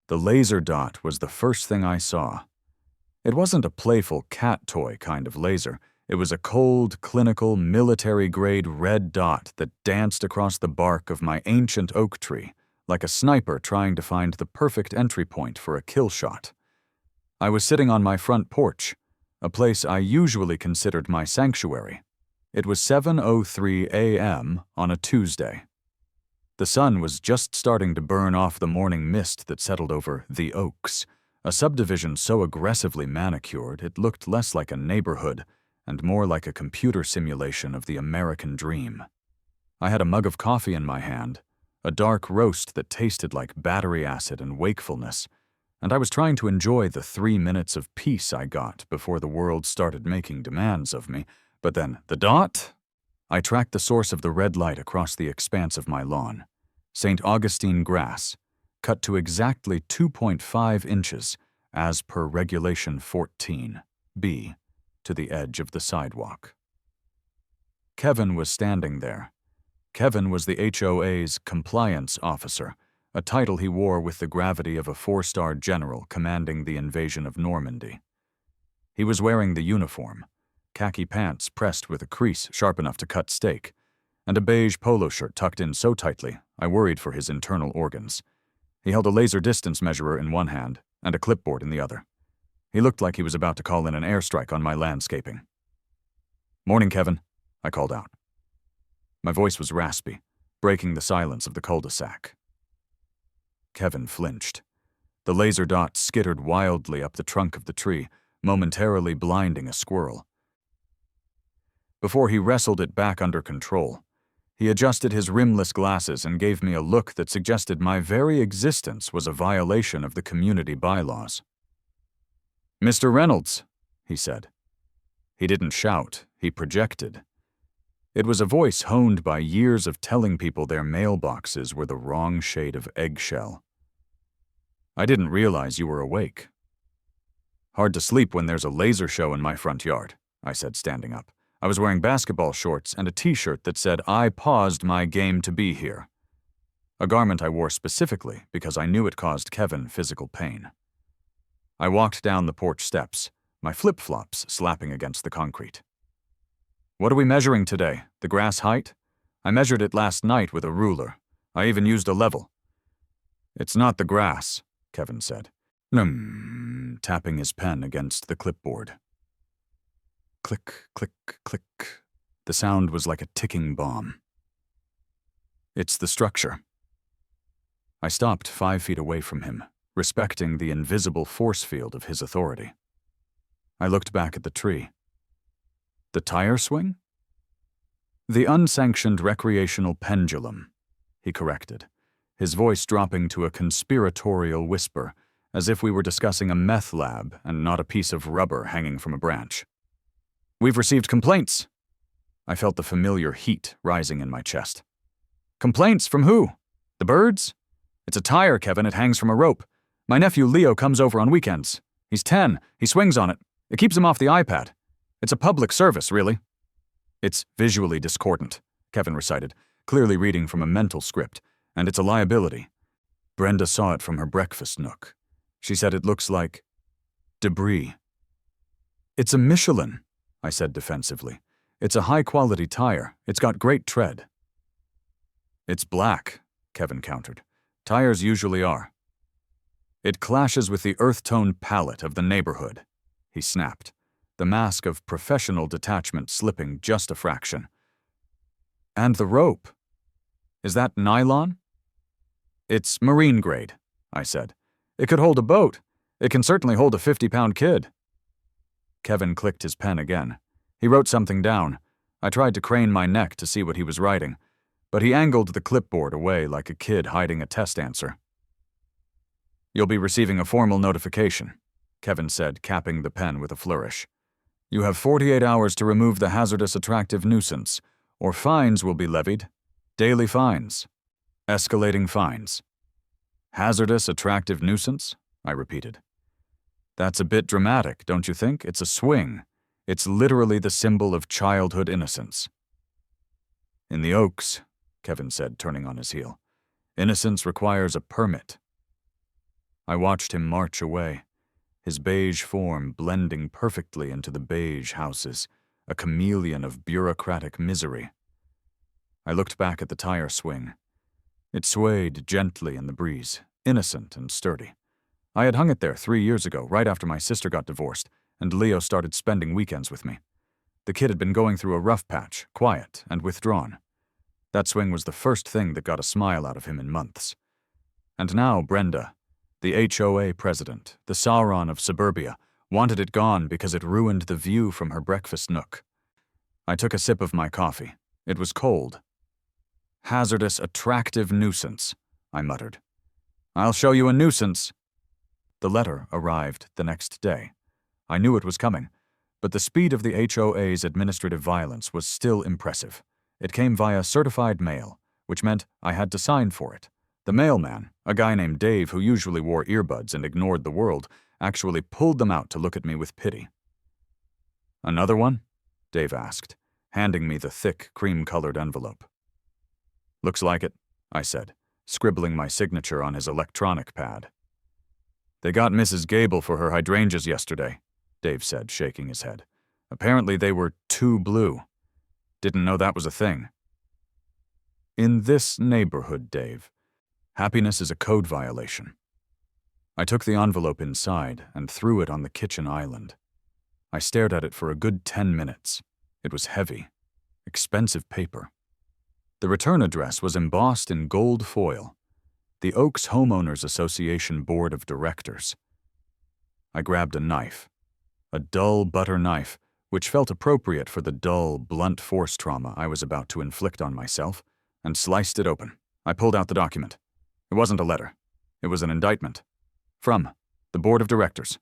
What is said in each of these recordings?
The laser dot was the first thing I saw. It wasn't a playful cat toy kind of laser. It was a cold, clinical, military-grade red dot that danced across the bark of my ancient oak tree, like a sniper trying to find the perfect entry point for a kill shot. I was sitting on my front porch, a place I usually considered my sanctuary. It was 7:03 a.m. on a Tuesday. The sun was just starting to burn off the morning mist that settled over The Oaks, a subdivision so aggressively manicured it looked less like a neighborhood and more like a computer simulation of the American dream. I had a mug of coffee in my hand, a dark roast that tasted like battery acid and wakefulness, and I was trying to enjoy the 3 minutes of peace I got before the world started making demands of me. But then, the dot? I tracked the source of the red light across the expanse of my lawn. St. Augustine grass, cut to exactly 2.5 inches, as per Regulation 14B, to the edge of the sidewalk. Kevin was standing there. Kevin was the HOA's compliance officer, a title he wore with the gravity of a 4-star general commanding the invasion of Normandy. He was wearing the uniform, khaki pants pressed with a crease sharp enough to cut steak, and a beige polo shirt tucked in so tightly I worried for his internal organs. He held a laser distance measurer in one hand and a clipboard in the other. He looked like he was about to call in an airstrike on my landscaping. "Morning, Kevin," I called out. My voice was raspy, breaking the silence of the cul-de-sac. Kevin flinched. The laser dot skittered wildly up the trunk of the tree, momentarily blinding a squirrel. Before he wrestled it back under control, he adjusted his rimless glasses and gave me a look that suggested my very existence was a violation of the community bylaws. "Mr. Reynolds," he said. He didn't shout, he projected. It was a voice honed by years of telling people their mailboxes were the wrong shade of eggshell. "I didn't realize you were awake." "Hard to sleep when there's a laser show in my front yard," I said, standing up. I was wearing basketball shorts and a t-shirt that said, "I paused my game to be here," a garment I wore specifically because I knew it caused Kevin physical pain. I walked down the porch steps, my flip-flops slapping against the concrete. "What are we measuring today? The grass height? I measured it last night with a ruler. I even used a level." "It's not the grass," Kevin said, tapping his pen against the clipboard. Click, click, click. The sound was like a ticking bomb. "It's the structure." I stopped 5 feet away from him, respecting the invisible force field of his authority. I looked back at the tree. "The tire swing?" "The unsanctioned recreational pendulum," he corrected, his voice dropping to a conspiratorial whisper, as if we were discussing a meth lab and not a piece of rubber hanging from a branch. "We've received complaints." I felt the familiar heat rising in my chest. "Complaints from who? The birds?" "It's a tire, Kevin. It hangs from a rope. My nephew Leo comes over on weekends. He's 10. He swings on it. It keeps him off the iPad. It's a public service, really." "It's visually discordant," Kevin recited, clearly reading from a mental script, "and it's a liability. Brenda saw it from her breakfast nook. She said it looks like debris." "It's a Michelin," I said defensively. "It's a high-quality tire. It's got great tread." "It's black," Kevin countered. "Tires usually are." "It clashes with the earth-tone palette of the neighborhood," he snapped, the mask of professional detachment slipping just a fraction. "And the rope. Is that nylon?" "It's marine grade," I said. "It could hold a boat. It can certainly hold a 50-pound kid." Kevin clicked his pen again. He wrote something down. I tried to crane my neck to see what he was writing, but he angled the clipboard away like a kid hiding a test answer. "You'll be receiving a formal notification," Kevin said, capping the pen with a flourish. "You have 48 hours to remove the hazardous attractive nuisance, or fines will be levied. Daily fines. Escalating fines." "Hazardous attractive nuisance?" I repeated. "That's a bit dramatic, don't you think? It's a swing. It's literally the symbol of childhood innocence." "In the Oaks," Kevin said, turning on his heel, "innocence requires a permit." I watched him march away, his beige form blending perfectly into the beige houses, a chameleon of bureaucratic misery. I looked back at the tire swing. It swayed gently in the breeze, innocent and sturdy. I had hung it there 3 years ago, right after my sister got divorced, and Leo started spending weekends with me. The kid had been going through a rough patch, quiet and withdrawn. That swing was the first thing that got a smile out of him in months. And now Brenda, the HOA president, the Sauron of suburbia, wanted it gone because it ruined the view from her breakfast nook. I took a sip of my coffee. It was cold. "Hazardous, attractive nuisance," I muttered. "I'll show you a nuisance." The letter arrived the next day. I knew it was coming, but the speed of the HOA's administrative violence was still impressive. It came via certified mail, which meant I had to sign for it. The mailman, a guy named Dave who usually wore earbuds and ignored the world, actually pulled them out to look at me with pity. "Another one?" Dave asked, handing me the thick, cream-colored envelope. "Looks like it," I said, scribbling my signature on his electronic pad. "They got Mrs. Gable for her hydrangeas yesterday," Dave said, shaking his head. "Apparently they were too blue. Didn't know that was a thing." "In this neighborhood, Dave, happiness is a code violation." I took the envelope inside and threw it on the kitchen island. I stared at it for a good 10 minutes. It was heavy, expensive paper. The return address was embossed in gold foil. The Oaks Homeowners Association Board of Directors. I grabbed a knife, a dull butter knife, which felt appropriate for the dull, blunt force trauma I was about to inflict on myself, and sliced it open. I pulled out the document. It wasn't a letter. It was an indictment. From the Board of Directors.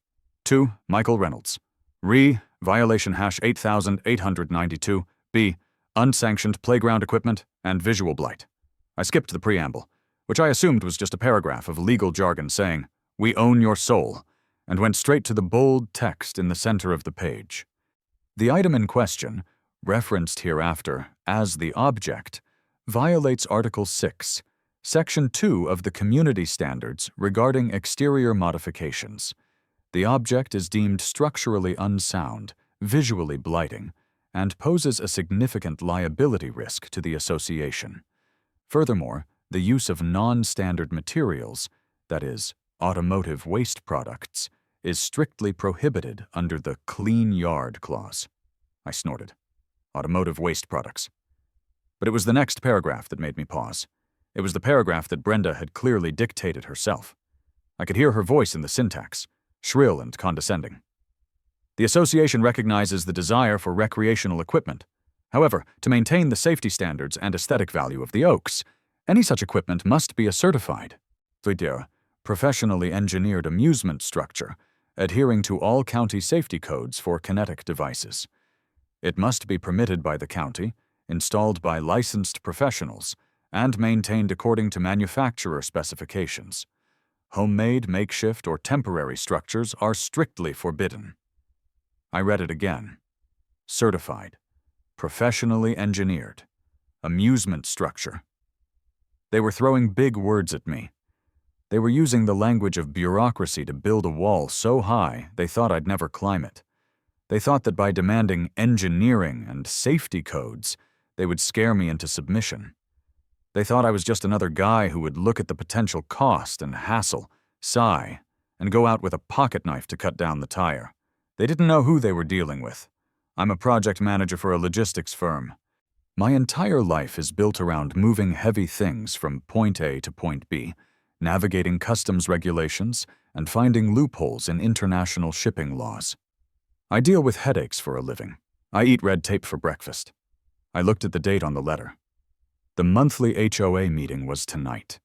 To Michael Reynolds. Re. Violation hash 8892. B. Unsanctioned playground equipment and visual blight. I skipped the preamble, which I assumed was just a paragraph of legal jargon saying, "We own your soul," and went straight to the bold text in the center of the page. The item in question, referenced hereafter as the object, violates Article 6, Section 2 of the Community Standards regarding exterior modifications. The object is deemed structurally unsound, visually blighting, and poses a significant liability risk to the association. Furthermore, the use of non-standard materials, that is, automotive waste products, is strictly prohibited under the Clean Yard Clause. I snorted. Automotive waste products. But it was the next paragraph that made me pause. It was the paragraph that Brenda had clearly dictated herself. I could hear her voice in the syntax, shrill and condescending. The association recognizes the desire for recreational equipment. However, to maintain the safety standards and aesthetic value of the Oaks, any such equipment must be a certified, professionally engineered amusement structure, adhering to all county safety codes for kinetic devices. It must be permitted by the county, installed by licensed professionals, and maintained according to manufacturer specifications. Homemade, makeshift, or temporary structures are strictly forbidden. I read it again. Certified. Professionally engineered. Amusement structure. They were throwing big words at me. They were using the language of bureaucracy to build a wall so high they thought I'd never climb it. They thought that by demanding engineering and safety codes, they would scare me into submission. They thought I was just another guy who would look at the potential cost and hassle, sigh, and go out with a pocket knife to cut down the tire. They didn't know who they were dealing with. I'm a project manager for a logistics firm. My entire life is built around moving heavy things from point A to point B, navigating customs regulations, and finding loopholes in international shipping laws. I deal with headaches for a living. I eat red tape for breakfast. I looked at the date on the letter. The monthly HOA meeting was tonight.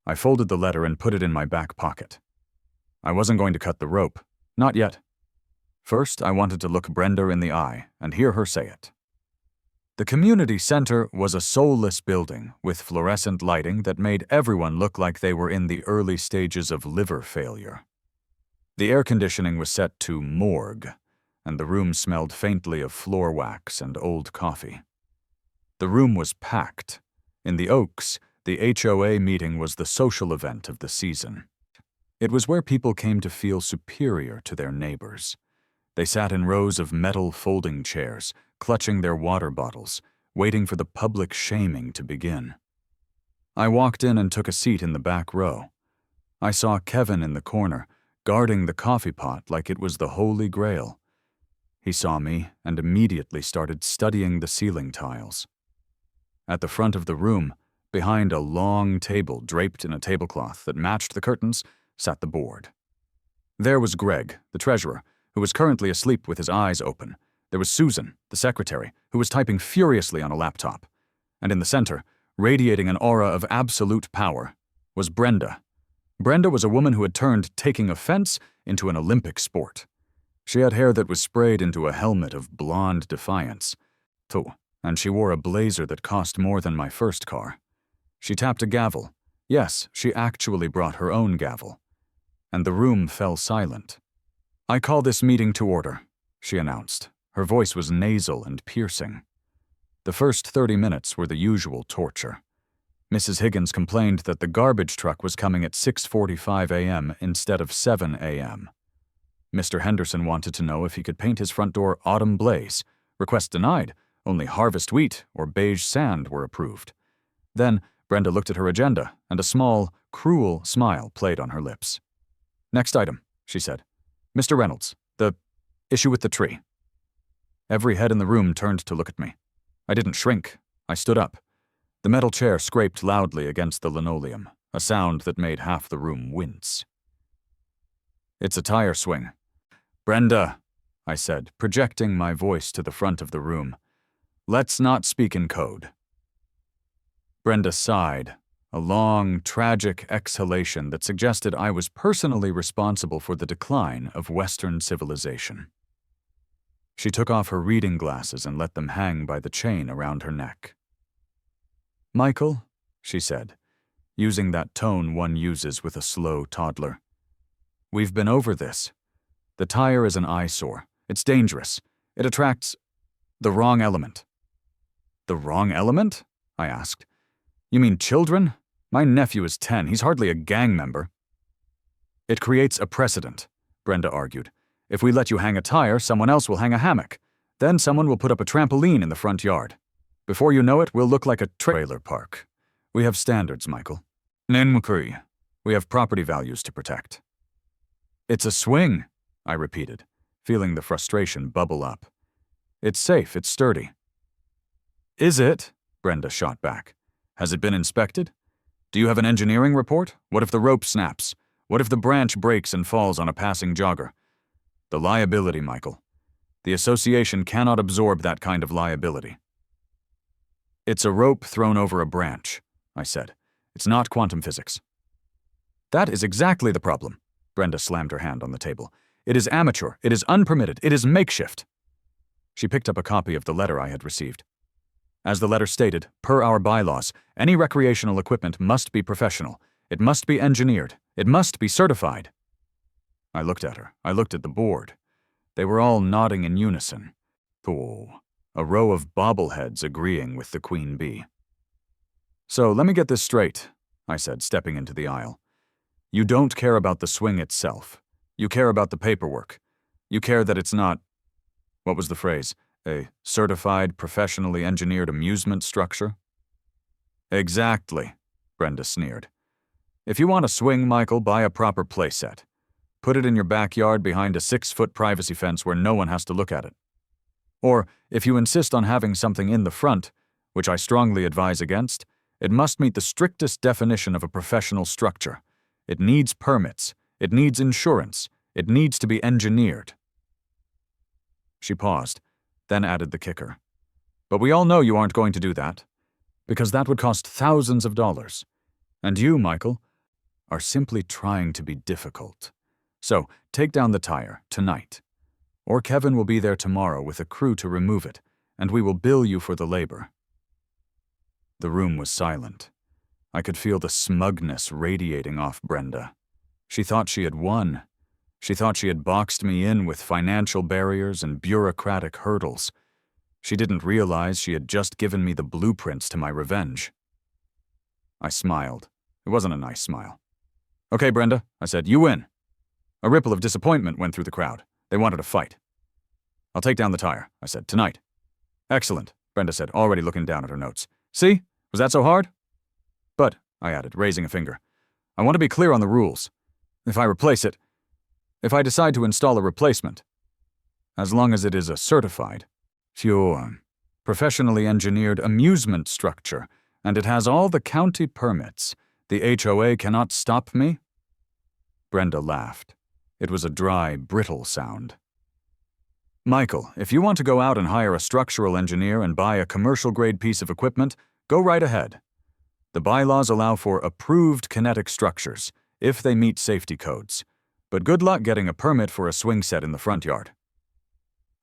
I folded the letter and put it in my back pocket. I wasn't going to cut the rope. Not yet. First, I wanted to look Brenda in the eye and hear her say it. The community center was a soulless building with fluorescent lighting that made everyone look like they were in the early stages of liver failure. The air conditioning was set to morgue, and the room smelled faintly of floor wax and old coffee. The room was packed. In the Oaks, the HOA meeting was the social event of the season. It was where people came to feel superior to their neighbors. They sat in rows of metal folding chairs, clutching their water bottles, waiting for the public shaming to begin. I walked in and took a seat in the back row. I saw Kevin in the corner, guarding the coffee pot like it was the Holy Grail. He saw me and immediately started studying the ceiling tiles. At the front of the room, behind a long table draped in a tablecloth that matched the curtains, sat the board. There was Greg, the treasurer, who was currently asleep with his eyes open. There was Susan, the secretary, who was typing furiously on a laptop. And in the center, radiating an aura of absolute power, was Brenda. Brenda was a woman who had turned taking offense into an Olympic sport. She had hair that was sprayed into a helmet of blonde defiance. And she wore a blazer that cost more than my first car. She tapped a gavel. Yes, she actually brought her own gavel. And the room fell silent. "I call this meeting to order," she announced. Her voice was nasal and piercing. The first 30 minutes were the usual torture. Mrs. Higgins complained that the garbage truck was coming at 6:45 a.m. instead of 7 a.m. Mr. Henderson wanted to know if he could paint his front door autumn blaze. Request denied. Only harvest wheat or beige sand were approved. Then Brenda looked at her agenda, and a small, cruel smile played on her lips. "Next item," she said. "Mr. Reynolds, the issue with the tree." Every head in the room turned to look at me. I didn't shrink. I stood up. The metal chair scraped loudly against the linoleum, a sound that made half the room wince. "It's a tire swing." "Brenda," I said, projecting my voice to the front of the room, "let's not speak in code." Brenda sighed, a long, tragic exhalation that suggested I was personally responsible for the decline of Western civilization. She took off her reading glasses and let them hang by the chain around her neck. "Michael," she said, using that tone one uses with a slow toddler, "we've been over this. The tire is an eyesore. It's dangerous. It attracts the wrong element." "The wrong element?" I asked. "You mean children? My nephew is 10. He's hardly a gang member." "It creates a precedent," Brenda argued. "If we let you hang a tire, someone else will hang a hammock. Then someone will put up a trampoline in the front yard. Before you know it, we'll look like a trailer park. We have standards, Michael. We have property values to protect." "It's a swing," I repeated, feeling the frustration bubble up. "It's safe, it's sturdy." "Is it?" Brenda shot back. "Has it been inspected? Do you have an engineering report? What if the rope snaps? What if the branch breaks and falls on a passing jogger? The liability, Michael. The association cannot absorb that kind of liability." "It's a rope thrown over a branch," I said. "It's not quantum physics." "That is exactly the problem." Brenda slammed her hand on the table. "It is amateur. It is unpermitted. It is makeshift." She picked up a copy of the letter I had received. As the letter stated, per our bylaws, any recreational equipment must be professional. It must be engineered. It must be certified. I looked at her. I looked at the board. They were all nodding in unison. Oh, a row of bobbleheads agreeing with the queen bee. "So let me get this straight," I said, stepping into the aisle. "You don't care about the swing itself. You care about the paperwork. You care that it's not, what was the phrase, a certified, professionally engineered amusement structure?" "Exactly," Brenda sneered. "If you want a swing, Michael, buy a proper playset. Put it in your backyard behind a 6-foot privacy fence where no one has to look at it. Or, if you insist on having something in the front, which I strongly advise against, it must meet the strictest definition of a professional structure. It needs permits. It needs insurance. It needs to be engineered." She paused, then added the kicker. "But we all know you aren't going to do that, because that would cost thousands of dollars. And you, Michael, are simply trying to be difficult. So, take down the tire, tonight. Or Kevin will be there tomorrow with a crew to remove it, and we will bill you for the labor." The room was silent. I could feel the smugness radiating off Brenda. She thought she had won. She thought she had boxed me in with financial barriers and bureaucratic hurdles. She didn't realize she had just given me the blueprints to my revenge. I smiled. It wasn't a nice smile. Okay, Brenda, I said, you win. A ripple of disappointment went through the crowd. They wanted a fight. I'll take down the tire, I said, tonight. Excellent, Brenda said, already looking down at her notes. See? Was that so hard? But, I added, raising a finger, I want to be clear on the rules. If I decide to install a replacement, as long as it is a certified, professionally engineered amusement structure, and it has all the county permits, the HOA cannot stop me? Brenda laughed. It was a dry, brittle sound. Michael, if you want to go out and hire a structural engineer and buy a commercial-grade piece of equipment, go right ahead. The bylaws allow for approved kinetic structures, if they meet safety codes. But good luck getting a permit for a swing set in the front yard.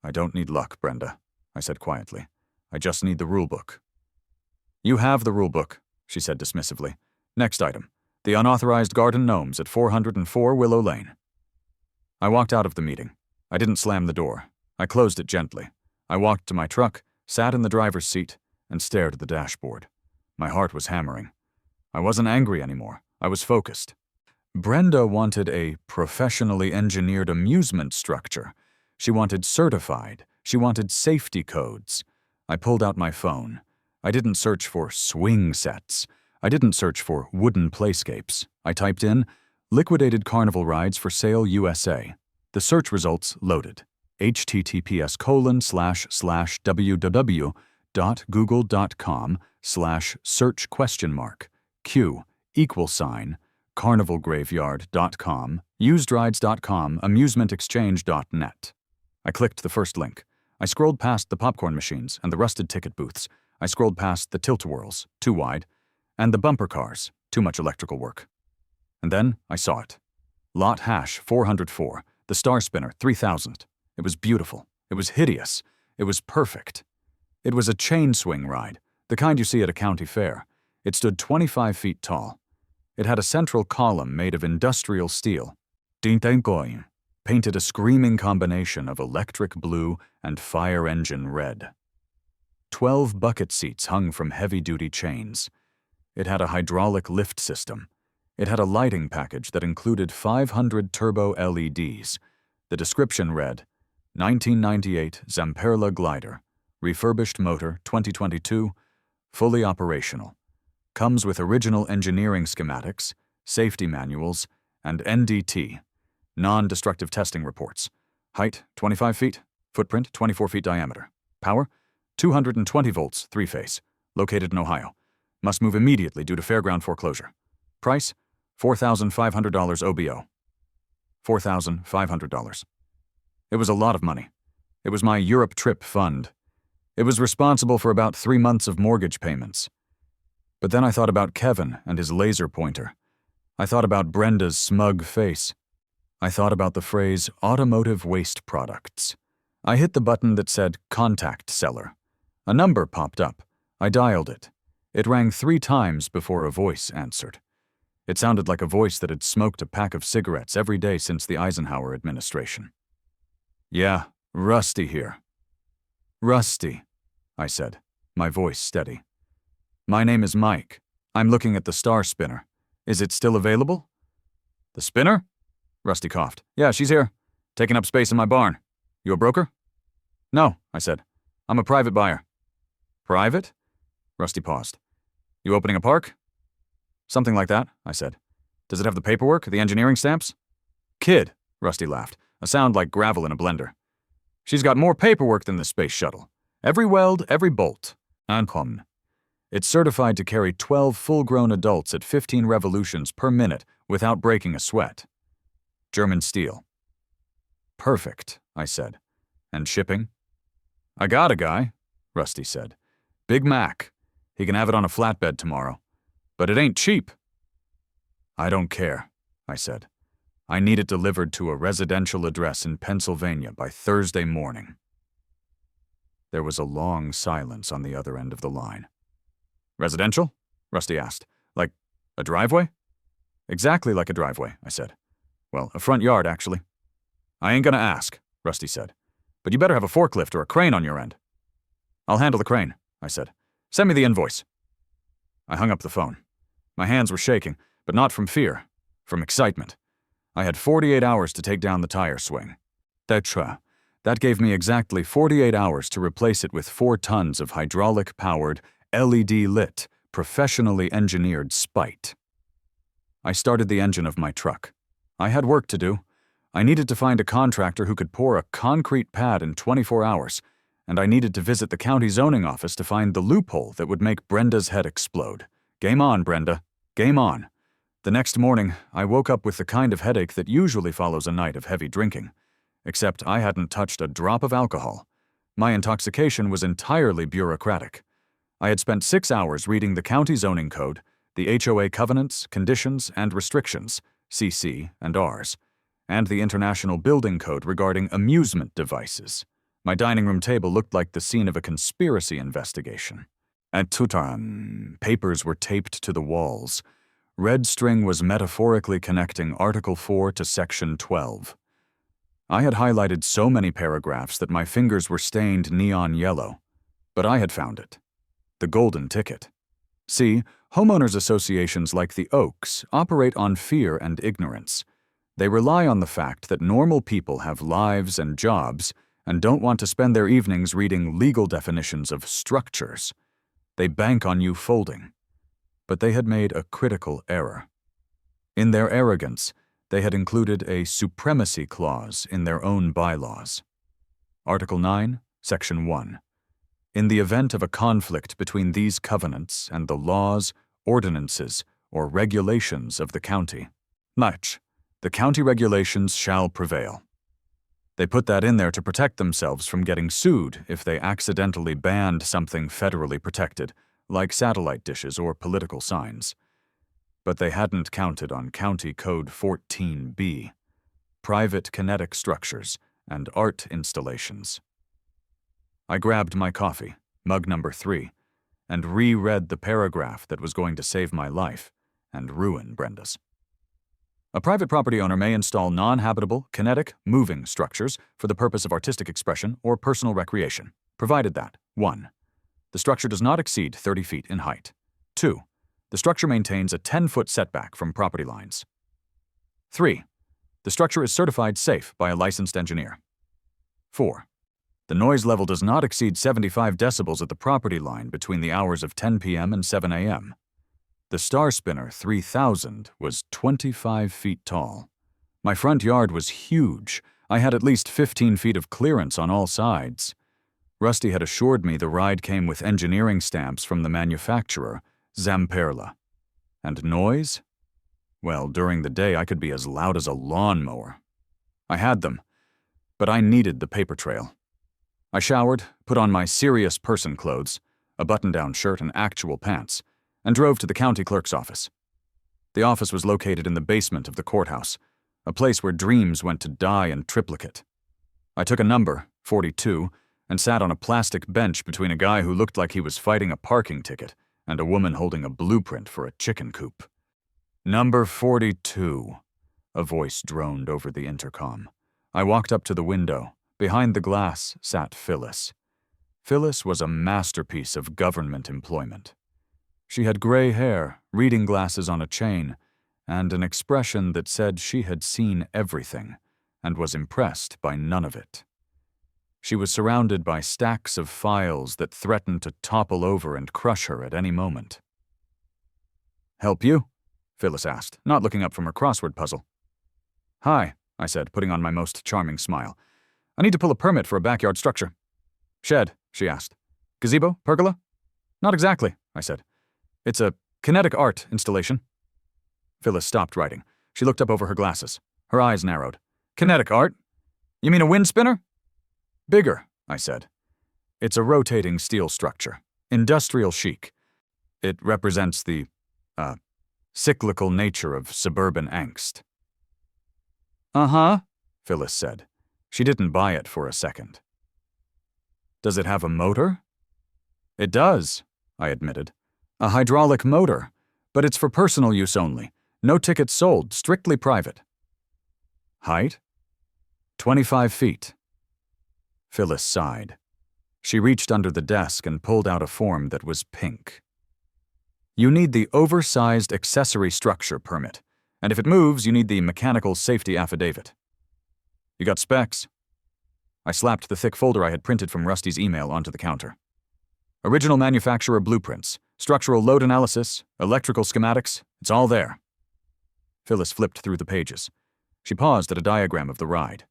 I don't need luck, Brenda, I said quietly. I just need the rulebook. You have the rulebook, she said dismissively. Next item, the unauthorized garden gnomes at 404 Willow Lane. I walked out of the meeting. I didn't slam the door. I closed it gently. I walked to my truck, sat in the driver's seat, and stared at the dashboard. My heart was hammering. I wasn't angry anymore. I was focused. Brenda wanted a professionally engineered amusement structure. She wanted certified. She wanted safety codes. I pulled out my phone. I didn't search for swing sets. I didn't search for wooden playscapes. I typed in, liquidated Carnival rides for sale USA. The search results loaded. https://www.google.com/search?Q=, carnivalgraveyard.com, usedrides.com, amusementexchange.net. I clicked the first link. I scrolled past the popcorn machines and the rusted ticket booths. I scrolled past the tilt-a-whirls, too wide, and the bumper cars, too much electrical work. And then I saw it. Lot hash 404, the Star Spinner 3000. It was beautiful. It was hideous. It was perfect. It was a chain swing ride, the kind you see at a county fair. It stood 25 feet tall. It had a central column made of industrial steel, painted a screaming combination of electric blue and fire engine red. 12 bucket seats hung from heavy-duty chains. It had a hydraulic lift system. It had a lighting package that included 500 turbo LEDs. The description read, 1998 Zamperla glider, refurbished motor 2022, fully operational. Comes with original engineering schematics, safety manuals, and NDT, non-destructive testing reports. Height 25 feet, footprint 24 feet diameter. Power 220 volts, three-phase, located in Ohio. Must move immediately due to fairground foreclosure. Price $4,500 OBO. $4,500. It was a lot of money. It was my Europe trip fund. It was responsible for about 3 months of mortgage payments. But then I thought about Kevin and his laser pointer. I thought about Brenda's smug face. I thought about the phrase automotive waste products. I hit the button that said contact seller. A number popped up. I dialed it. It rang 3 times before a voice answered. It sounded like a voice that had smoked a pack of cigarettes every day since the Eisenhower administration. Yeah, Rusty here. Rusty, I said, my voice steady. My name is Mike. I'm looking at the Star Spinner. Is it still available? The spinner? Rusty coughed. Yeah, she's here. Taking up space in my barn. You a broker? No, I said. I'm a private buyer. Private? Rusty paused. You opening a park? Something like that, I said. Does it have the paperwork, the engineering stamps? Kid, Rusty laughed, a sound like gravel in a blender. She's got more paperwork than the space shuttle. Every weld, every bolt. Uncommon. It's certified to carry 12 full-grown adults at 15 revolutions per minute without breaking a sweat. German steel. Perfect, I said. And shipping? I got a guy, Rusty said. Big Mac. He can have it on a flatbed tomorrow. But it ain't cheap. I don't care, I said. I need it delivered to a residential address in Pennsylvania by Thursday morning. There was a long silence on the other end of the line. Residential? Rusty asked. Like a driveway? Exactly like a driveway, I said. Well, a front yard, actually. I ain't gonna ask, Rusty said. But you better have a forklift or a crane on your end. I'll handle the crane, I said. Send me the invoice. I hung up the phone. My hands were shaking, but not from fear. from excitement. I had 48 hours to take down the tire swing. That gave me exactly 48 hours to replace it with 4 tons of hydraulic-powered, LED-lit, professionally engineered spite. I started the engine of my truck. I had work to do. I needed to find a contractor who could pour a concrete pad in 24 hours, and I needed to visit the county zoning office to find the loophole that would make Brenda's head explode. Game on, Brenda. Game on. The next morning, I woke up with the kind of headache that usually follows a night of heavy drinking. Except I hadn't touched a drop of alcohol. My intoxication was entirely bureaucratic. I had spent 6 hours reading the county zoning code, the HOA covenants, conditions, and restrictions, CC and Rs, and the International Building Code regarding amusement devices. My dining room table looked like the scene of a conspiracy investigation. At Tutan, papers were taped to the walls. Red string was metaphorically connecting Article 4 to Section 12. I had highlighted so many paragraphs that my fingers were stained neon yellow. But I had found it. The golden ticket. See, homeowners associations like the Oaks operate on fear and ignorance. They rely on the fact that normal people have lives and jobs and don't want to spend their evenings reading legal definitions of structures. They bank on you folding. But they had made a critical error. In their arrogance, they had included a supremacy clause in their own bylaws. Article 9, Section 1. In the event of a conflict between these covenants and the laws, ordinances, or regulations of the county, the county regulations shall prevail. They put that in there to protect themselves from getting sued if they accidentally banned something federally protected, like satellite dishes or political signs. But they hadn't counted on County Code 14B, private kinetic structures and art installations. I grabbed my coffee, mug number 3, and reread the paragraph that was going to save my life and ruin Brenda's. A private property owner may install non-habitable, kinetic, moving structures for the purpose of artistic expression or personal recreation, provided that 1. The structure does not exceed 30 feet in height. 2. The structure maintains a 10-foot setback from property lines. 3. The structure is certified safe by a licensed engineer. 4. The noise level does not exceed 75 decibels at the property line between the hours of 10 p.m. and 7 a.m. The Star Spinner 3000 was 25 feet tall. My front yard was huge. I had at least 15 feet of clearance on all sides. Rusty had assured me the ride came with engineering stamps from the manufacturer, Zamperla. And noise? Well, during the day I could be as loud as a lawnmower. I had them, but I needed the paper trail. I showered, put on my serious person clothes, a button-down shirt and actual pants, and drove to the county clerk's office. The office was located in the basement of the courthouse, a place where dreams went to die in triplicate. I took a number, 42, and sat on a plastic bench between a guy who looked like he was fighting a parking ticket and a woman holding a blueprint for a chicken coop. Number 42, a voice droned over the intercom. I walked up to the window. Behind the glass sat Phyllis. Phyllis was a masterpiece of government employment. She had gray hair, reading glasses on a chain, and an expression that said she had seen everything and was impressed by none of it. She was surrounded by stacks of files that threatened to topple over and crush her at any moment. "Help you?" Phyllis asked, not looking up from her crossword puzzle. "Hi," I said, putting on my most charming smile. "I need to pull a permit for a backyard structure." "Shed?" she asked. "Gazebo? Pergola?" "Not exactly," I said. "It's a kinetic art installation." Phyllis stopped writing. She looked up over her glasses. Her eyes narrowed. "Kinetic art? You mean a wind spinner?" "Bigger," I said. "It's a rotating steel structure. Industrial chic. It represents the, cyclical nature of suburban angst." "Uh-huh," Phyllis said. She didn't buy it for a second. "Does it have a motor?" "It does," I admitted. "A hydraulic motor, but it's for personal use only. No tickets sold, strictly private." "Height?" 25 feet. Phyllis sighed. She reached under the desk and pulled out a form that was pink. "You need the oversized accessory structure permit. And if it moves, you need the mechanical safety affidavit. You got specs? I slapped the thick folder I had printed from Rusty's email onto the counter. Original manufacturer blueprints, structural load analysis, electrical schematics, it's all there. Phyllis flipped through the pages. She paused at a diagram of the ride.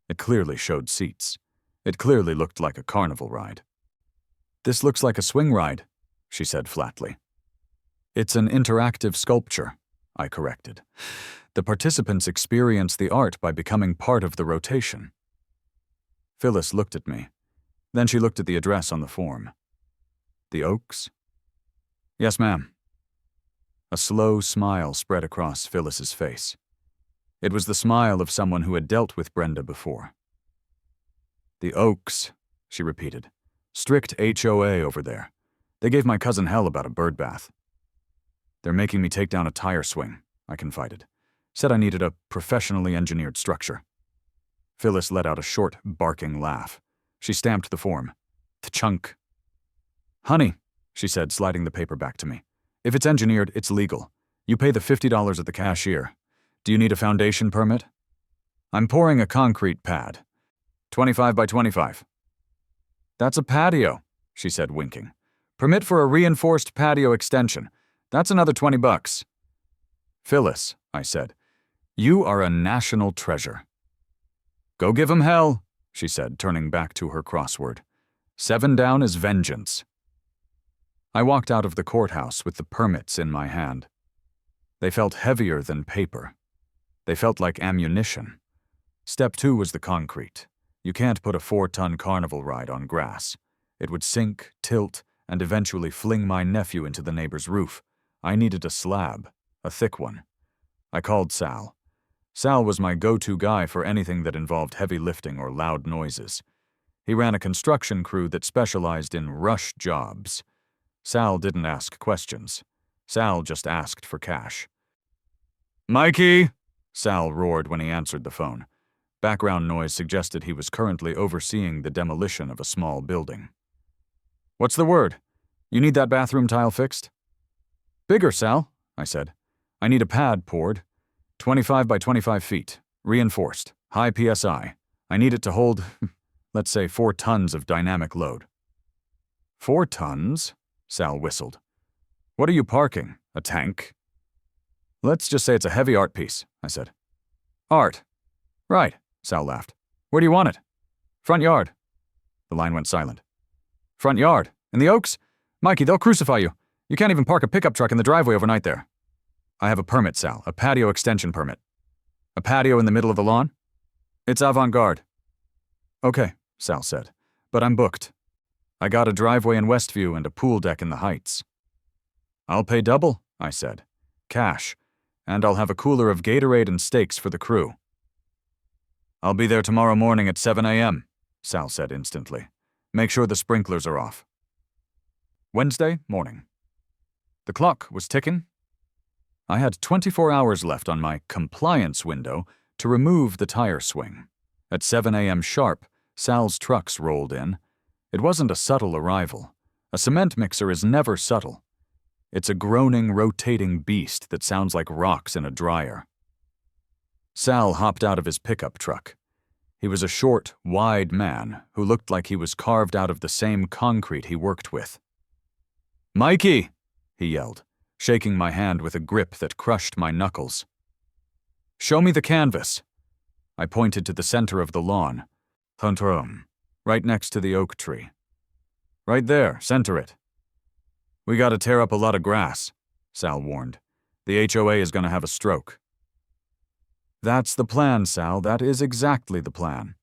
It clearly showed seats. It clearly looked like a carnival ride. This looks like a swing ride, she said flatly. It's an interactive sculpture, I corrected. The participants experience the art by becoming part of the rotation. Phyllis looked at me. Then she looked at the address on the form. The Oaks? Yes, ma'am. A slow smile spread across Phyllis's face. It was the smile of someone who had dealt with Brenda before. The Oaks, she repeated. Strict HOA over there. They gave my cousin hell about a bird bath. They're making me take down a tire swing, I confided. Said I needed a professionally engineered structure. Phyllis let out a short, barking laugh. She stamped the form. Tchunk. Honey, she said, sliding the paper back to me. If it's engineered, it's legal. You pay the $50 at the cashier. Do you need a foundation permit? I'm pouring a concrete pad. 25 by 25. That's a patio, she said, winking. Permit for a reinforced patio extension. That's another $20. Phyllis, I said, you are a national treasure. Go give 'em hell, she said, turning back to her crossword. 7 down is vengeance. I walked out of the courthouse with the permits in my hand. They felt heavier than paper. They felt like ammunition. Step 2 was the concrete. You can't put a 4-ton carnival ride on grass. It would sink, tilt, and eventually fling my nephew into the neighbor's roof. I needed a slab, a thick one. I called Sal. Sal was my go-to guy for anything that involved heavy lifting or loud noises. He ran a construction crew that specialized in rush jobs. Sal didn't ask questions. Sal just asked for cash. Mikey! Sal roared when he answered the phone. Background noise suggested he was currently overseeing the demolition of a small building. What's the word? You need that bathroom tile fixed? Bigger, Sal, I said. I need a pad poured. 25 by 25 feet. Reinforced. High PSI. I need it to hold, let's say, 4 tons of dynamic load. 4 tons? Sal whistled. What are you parking? A tank? Let's just say it's a heavy art piece, I said. Art? Right, Sal laughed. Where do you want it? Front yard. The line went silent. Front yard? In the Oaks? Mikey, they'll crucify you. You can't even park a pickup truck in the driveway overnight there. I have a permit, Sal, a patio extension permit. A patio in the middle of the lawn? It's avant-garde. Okay, Sal said, but I'm booked. I got a driveway in Westview and a pool deck in the Heights. I'll pay double, I said. Cash. And I'll have a cooler of Gatorade and steaks for the crew. I'll be there tomorrow morning at 7 a.m., Sal said instantly. Make sure the sprinklers are off. Wednesday morning. The clock was ticking. I had 24 hours left on my compliance window to remove the tire swing. At 7 a.m. sharp, Sal's trucks rolled in. It wasn't a subtle arrival. A cement mixer is never subtle. It's a groaning, rotating beast that sounds like rocks in a dryer. Sal hopped out of his pickup truck. He was a short, wide man who looked like he was carved out of the same concrete he worked with. Mikey, he yelled, shaking my hand with a grip that crushed my knuckles. Show me the canvas. I pointed to the center of the lawn. Right next to the oak tree. Right there, center it. We gotta tear up a lot of grass, Sal warned. The HOA is gonna have a stroke. That's the plan, Sal. That is exactly the plan.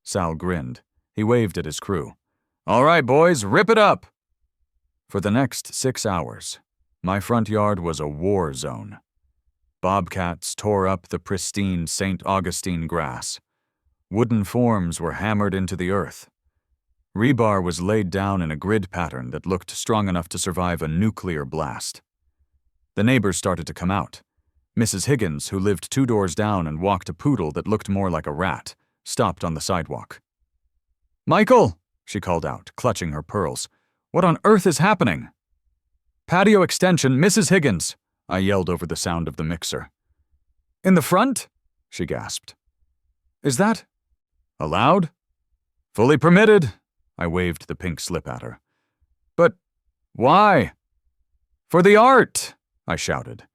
Sal grinned. He waved at his crew. All right, boys, rip it up! For the next 6 hours, my front yard was a war zone. Bobcats tore up the pristine St. Augustine grass. Wooden forms were hammered into the earth. Rebar was laid down in a grid pattern that looked strong enough to survive a nuclear blast. The neighbors started to come out. Mrs. Higgins, who lived 2 doors down and walked a poodle that looked more like a rat, stopped on the sidewalk. Michael, she called out, clutching her pearls. What on earth is happening? Patio extension, Mrs. Higgins, I yelled over the sound of the mixer. In the front? She gasped. Is that allowed? Fully permitted. I waved the pink slip at her. But why? For the art, I shouted.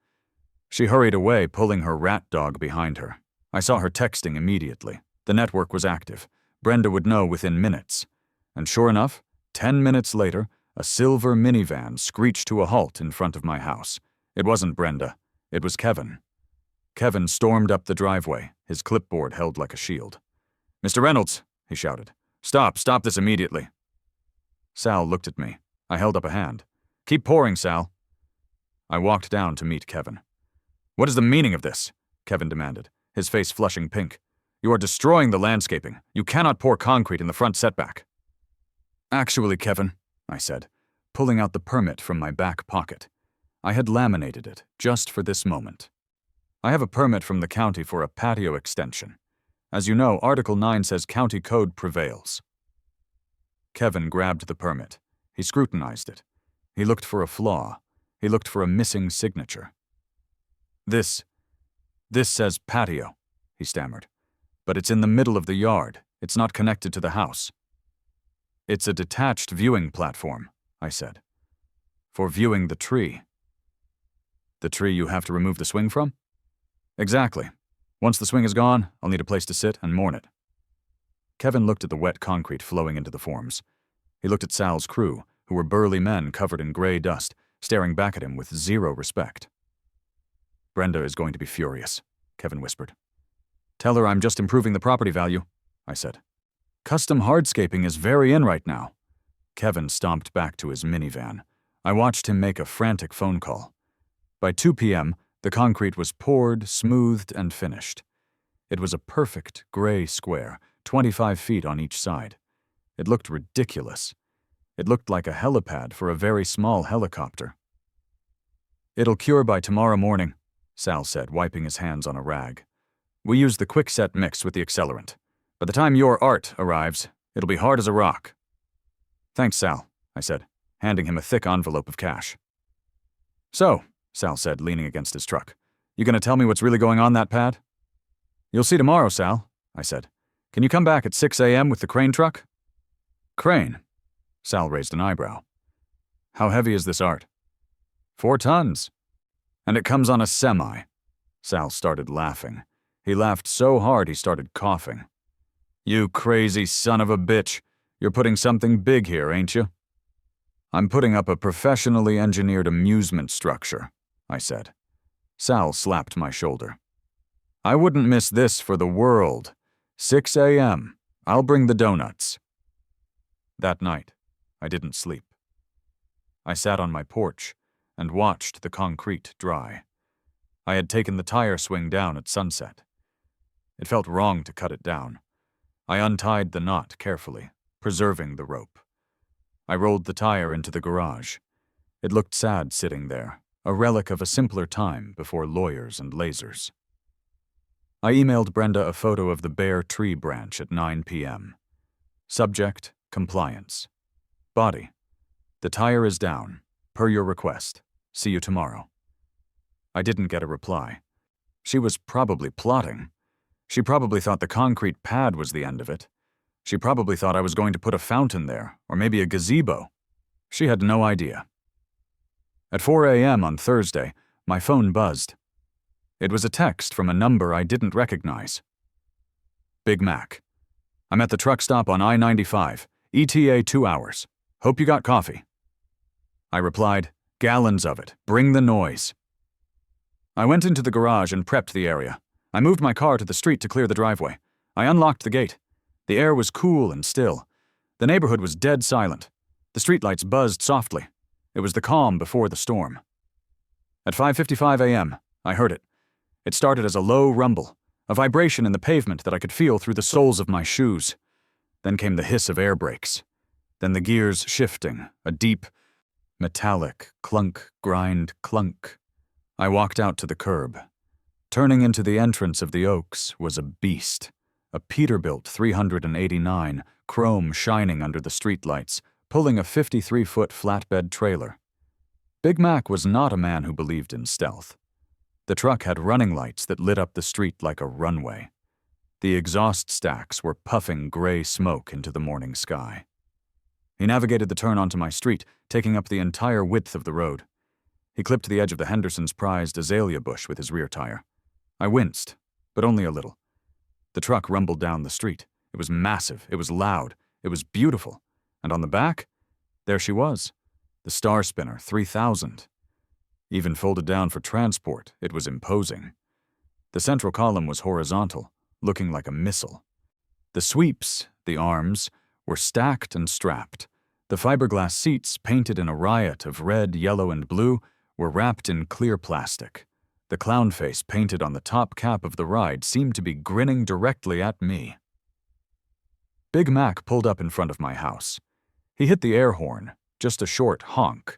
She hurried away, pulling her rat dog behind her. I saw her texting immediately. The network was active. Brenda would know within minutes. And sure enough, 10 minutes later, a silver minivan screeched to a halt in front of my house. It wasn't Brenda. It was Kevin. Kevin stormed up the driveway, his clipboard held like a shield. Mr. Reynolds, he shouted. Stop this immediately. Sal looked at me. I held up a hand. Keep pouring, Sal. I walked down to meet Kevin. What is the meaning of this? Kevin demanded, his face flushing pink. You are destroying the landscaping. You cannot pour concrete in the front setback. Actually, Kevin, I said, pulling out the permit from my back pocket. I had laminated it just for this moment. I have a permit from the county for a patio extension. As you know, Article 9 says county code prevails. Kevin grabbed the permit. He scrutinized it. He looked for a flaw. He looked for a missing signature. This says patio, he stammered. But it's in the middle of the yard. It's not connected to the house. It's a detached viewing platform, I said. For viewing the tree. The tree you have to remove the swing from? Exactly. Once the swing is gone, I'll need a place to sit and mourn it. Kevin looked at the wet concrete flowing into the forms. He looked at Sal's crew, who were burly men covered in gray dust, staring back at him with zero respect. Brenda is going to be furious, Kevin whispered. Tell her I'm just improving the property value, I said. Custom hardscaping is very in right now. Kevin stomped back to his minivan. I watched him make a frantic phone call. By 2 p.m., the concrete was poured, smoothed, and finished. It was a perfect gray square, 25 feet on each side. It looked ridiculous. It looked like a helipad for a very small helicopter. It'll cure by tomorrow morning, Sal said, wiping his hands on a rag. We use the quickset mix with the accelerant. By the time your art arrives, it'll be hard as a rock. Thanks, Sal, I said, handing him a thick envelope of cash. So, Sal said, leaning against his truck, you gonna tell me what's really going on that pad? You'll see tomorrow, Sal, I said. Can you come back at 6 a.m. with the crane truck? Crane? Sal raised an eyebrow. How heavy is this art? 4 tons. And it comes on a semi. Sal started laughing. He laughed so hard he started coughing. You crazy son of a bitch. You're putting something big here, ain't you? I'm putting up a professionally engineered amusement structure, I said. Sal slapped my shoulder. I wouldn't miss this for the world. 6 a.m. I'll bring the donuts. That night, I didn't sleep. I sat on my porch and watched the concrete dry. I had taken the tire swing down at sunset. It felt wrong to cut it down. I untied the knot carefully, preserving the rope. I rolled the tire into the garage. It looked sad sitting there, a relic of a simpler time before lawyers and lasers. I emailed Brenda a photo of the bare tree branch at 9 p.m. Subject, compliance. Body, the tire is down, per your request. See you tomorrow. I didn't get a reply. She was probably plotting. She probably thought the concrete pad was the end of it. She probably thought I was going to put a fountain there, or maybe a gazebo. She had no idea. At 4 a.m. on Thursday, my phone buzzed. It was a text from a number I didn't recognize. Big Mac. I'm at the truck stop on I-95. ETA 2 hours. Hope you got coffee. I replied, gallons of it. Bring the noise. I went into the garage and prepped the area. I moved my car to the street to clear the driveway. I unlocked the gate. The air was cool and still. The neighborhood was dead silent. The streetlights buzzed softly. It was the calm before the storm. At 5:55 a.m., I heard it. It started as a low rumble, a vibration in the pavement that I could feel through the soles of my shoes. Then came the hiss of air brakes. Then the gears shifting, a deep, metallic clunk, grind, clunk. I walked out to the curb. Turning into the entrance of the Oaks was a beast. A Peterbilt 389, chrome shining under the streetlights, pulling a 53-foot flatbed trailer. Big Mac was not a man who believed in stealth. The truck had running lights that lit up the street like a runway. The exhaust stacks were puffing gray smoke into the morning sky. He navigated the turn onto my street, taking up the entire width of the road. He clipped the edge of the Henderson's prized azalea bush with his rear tire. I winced, but only a little. The truck rumbled down the street. It was massive, it was loud, it was beautiful. And on the back, there she was, the Star Spinner 3000. Even folded down for transport, it was imposing. The central column was horizontal, looking like a missile. The sweeps, the arms, were stacked and strapped. The fiberglass seats, painted in a riot of red, yellow, and blue, were wrapped in clear plastic. The clown face painted on the top cap of the ride seemed to be grinning directly at me. Big Mac pulled up in front of my house. He hit the air horn, just a short honk,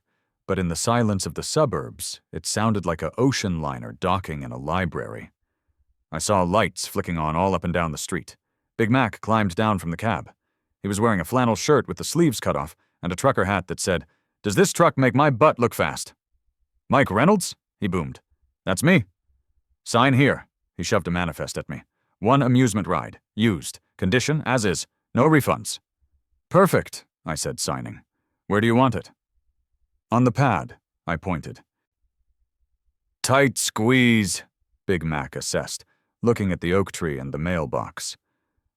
but in the silence of the suburbs, it sounded like an ocean liner docking in a library. I saw lights flicking on all up and down the street. Big Mac climbed down from the cab. He was wearing a flannel shirt with the sleeves cut off and a trucker hat that said, "Does this truck make my butt look fast?" "Mike Reynolds?" he boomed. "That's me." "Sign here." He shoved a manifest at me. "1 amusement ride. Used. Condition as is. No refunds." "Perfect," I said, signing. "Where do you want it?" "On the pad," I pointed. "Tight squeeze," Big Mac assessed, looking at the oak tree and the mailbox.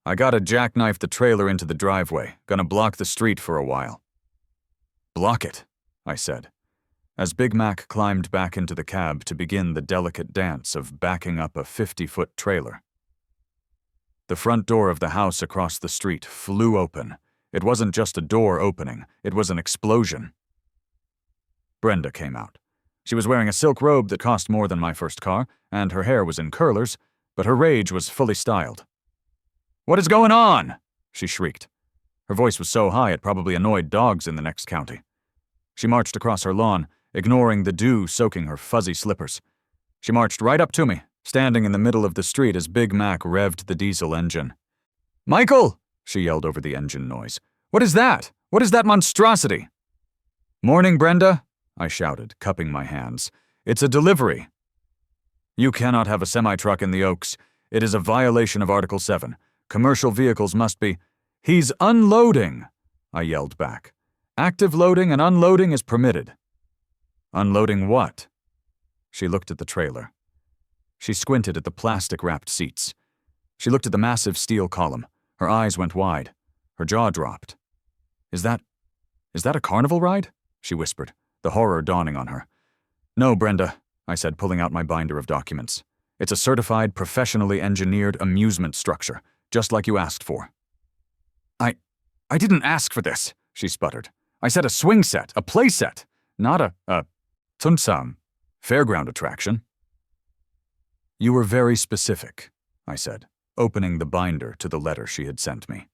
"I gotta jackknife the trailer into the driveway. Gonna block the street for a while." "Block it," I said, as Big Mac climbed back into the cab to begin the delicate dance of backing up a 50-foot trailer. The front door of the house across the street flew open. It wasn't just a door opening, it was an explosion. Brenda came out. She was wearing a silk robe that cost more than my first car, and her hair was in curlers, but her rage was fully styled. "What is going on?" she shrieked. Her voice was so high it probably annoyed dogs in the next county. She marched across her lawn, ignoring the dew soaking her fuzzy slippers. She marched right up to me, standing in the middle of the street as Big Mac revved the diesel engine. "Michael!" she yelled over the engine noise. "What is that? What is that monstrosity?" "Morning, Brenda," I shouted, cupping my hands. "It's a delivery." "You cannot have a semi-truck in the Oaks. It is a violation of Article 7. Commercial vehicles must be—" "He's unloading!" I yelled back. "Active loading and unloading is permitted." "Unloading what?" She looked at the trailer. She squinted at the plastic-wrapped seats. She looked at the massive steel column. Her eyes went wide. Her jaw dropped. Is that a Carnival ride?" she whispered, the horror dawning on her. "No, Brenda," I said, pulling out my binder of documents. "It's a certified, professionally engineered amusement structure, just like you asked for." I didn't ask for this," she sputtered. "I said a swing set, a play set, not a tunsam, fairground attraction." "You were very specific," I said, opening the binder to the letter she had sent me.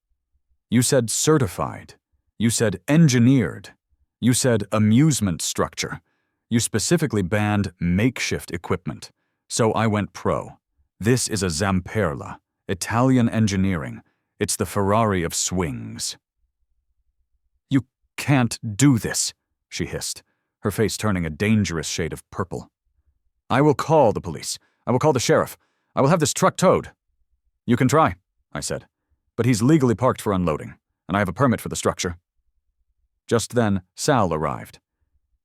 "You said certified. You said engineered. You said amusement structure. You specifically banned makeshift equipment. So I went pro. This is a Zamperla, Italian engineering. It's the Ferrari of swings." "You can't do this," she hissed, her face turning a dangerous shade of purple. "I will call the police. I will call the sheriff. I will have this truck towed." "You can try," I said, "but he's legally parked for unloading, and I have a permit for the structure." Just then, Sal arrived.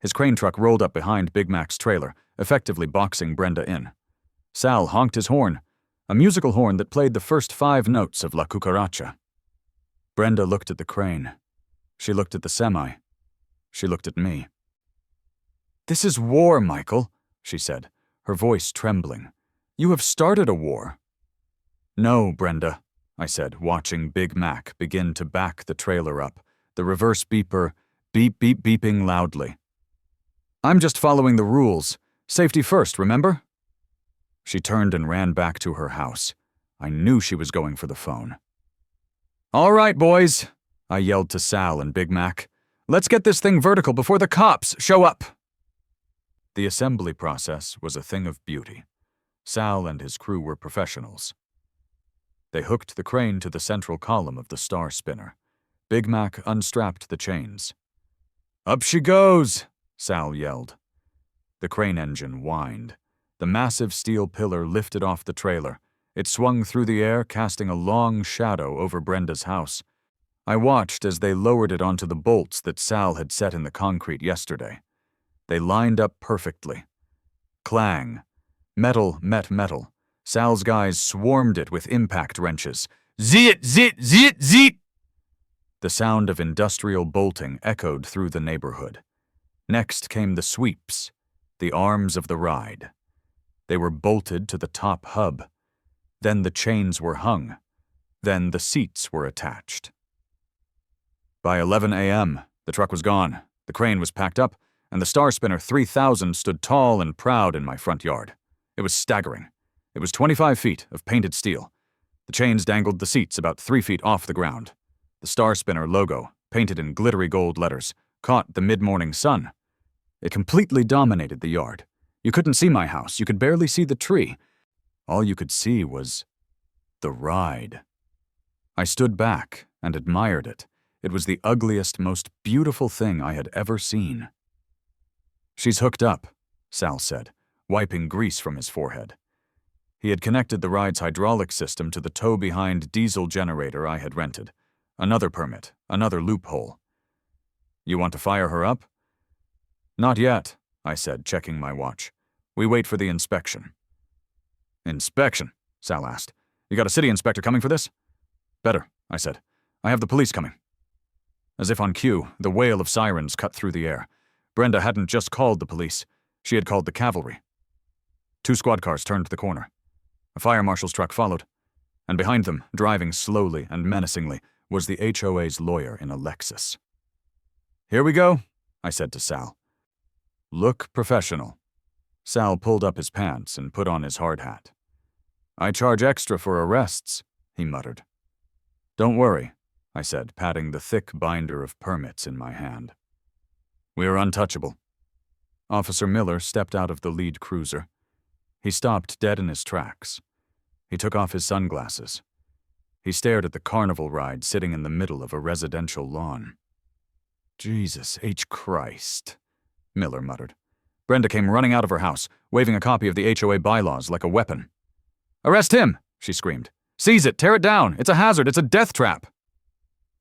His crane truck rolled up behind Big Mac's trailer, effectively boxing Brenda in. Sal honked his horn, a musical horn that played the first 5 notes of La Cucaracha. Brenda looked at the crane. She looked at the semi. She looked at me. "This is war, Michael," she said, her voice trembling. "You have started a war." "No, Brenda," I said, watching Big Mac begin to back the trailer up, the reverse beeper beeping loudly. "I'm just following the rules. Safety first, remember?" She turned and ran back to her house. I knew she was going for the phone. "All right, boys," I yelled to Sal and Big Mac. "Let's get this thing vertical before the cops show up." The assembly process was a thing of beauty. Sal and his crew were professionals. They hooked the crane to the central column of the Star Spinner. Big Mac unstrapped the chains. "Up she goes," Sal yelled. The crane engine whined. The massive steel pillar lifted off the trailer. It swung through the air, casting a long shadow over Brenda's house. I watched as they lowered it onto the bolts that Sal had set in the concrete yesterday. They lined up perfectly. Clang. Metal met metal. Sal's guys swarmed it with impact wrenches. Zit, zit, zit, zit! The sound of industrial bolting echoed through the neighborhood. Next came the sweeps, the arms of the ride. They were bolted to the top hub. Then the chains were hung. Then the seats were attached. By 11 a.m., the truck was gone, the crane was packed up, and the Star Spinner 3000 stood tall and proud in my front yard. It was staggering. It was 25 feet of painted steel. The chains dangled the seats about 3 feet off the ground. The Star Spinner logo, painted in glittery gold letters, caught the mid-morning sun. It completely dominated the yard. You couldn't see my house. You could barely see the tree. All you could see was the ride. I stood back and admired it. It was the ugliest, most beautiful thing I had ever seen. "She's hooked up," Sal said, wiping grease from his forehead. He had connected the ride's hydraulic system to the tow-behind diesel generator I had rented. Another permit, another loophole. "You want to fire her up?" "Not yet," I said, checking my watch. "We wait for the inspection." "Inspection?" Sal asked. "You got a city inspector coming for this?" "Better," I said. "I have the police coming." As if on cue, the wail of sirens cut through the air. Brenda hadn't just called the police. She had called the cavalry. 2 squad cars turned the corner. A fire marshal's truck followed. And behind them, driving slowly and menacingly, was the HOA's lawyer in a Lexus. "Here we go," I said to Sal. "Look professional." Sal pulled up his pants and put on his hard hat. "I charge extra for arrests," he muttered. "Don't worry," I said, patting the thick binder of permits in my hand. "We are untouchable." Officer Miller stepped out of the lead cruiser. He stopped dead in his tracks. He took off his sunglasses. He stared at the Carnival ride sitting in the middle of a residential lawn. "Jesus H. Christ," Miller muttered. Brenda came running out of her house, waving a copy of the HOA bylaws like a weapon. "Arrest him!" she screamed. "Seize it! Tear it down! It's a hazard! It's a death trap!"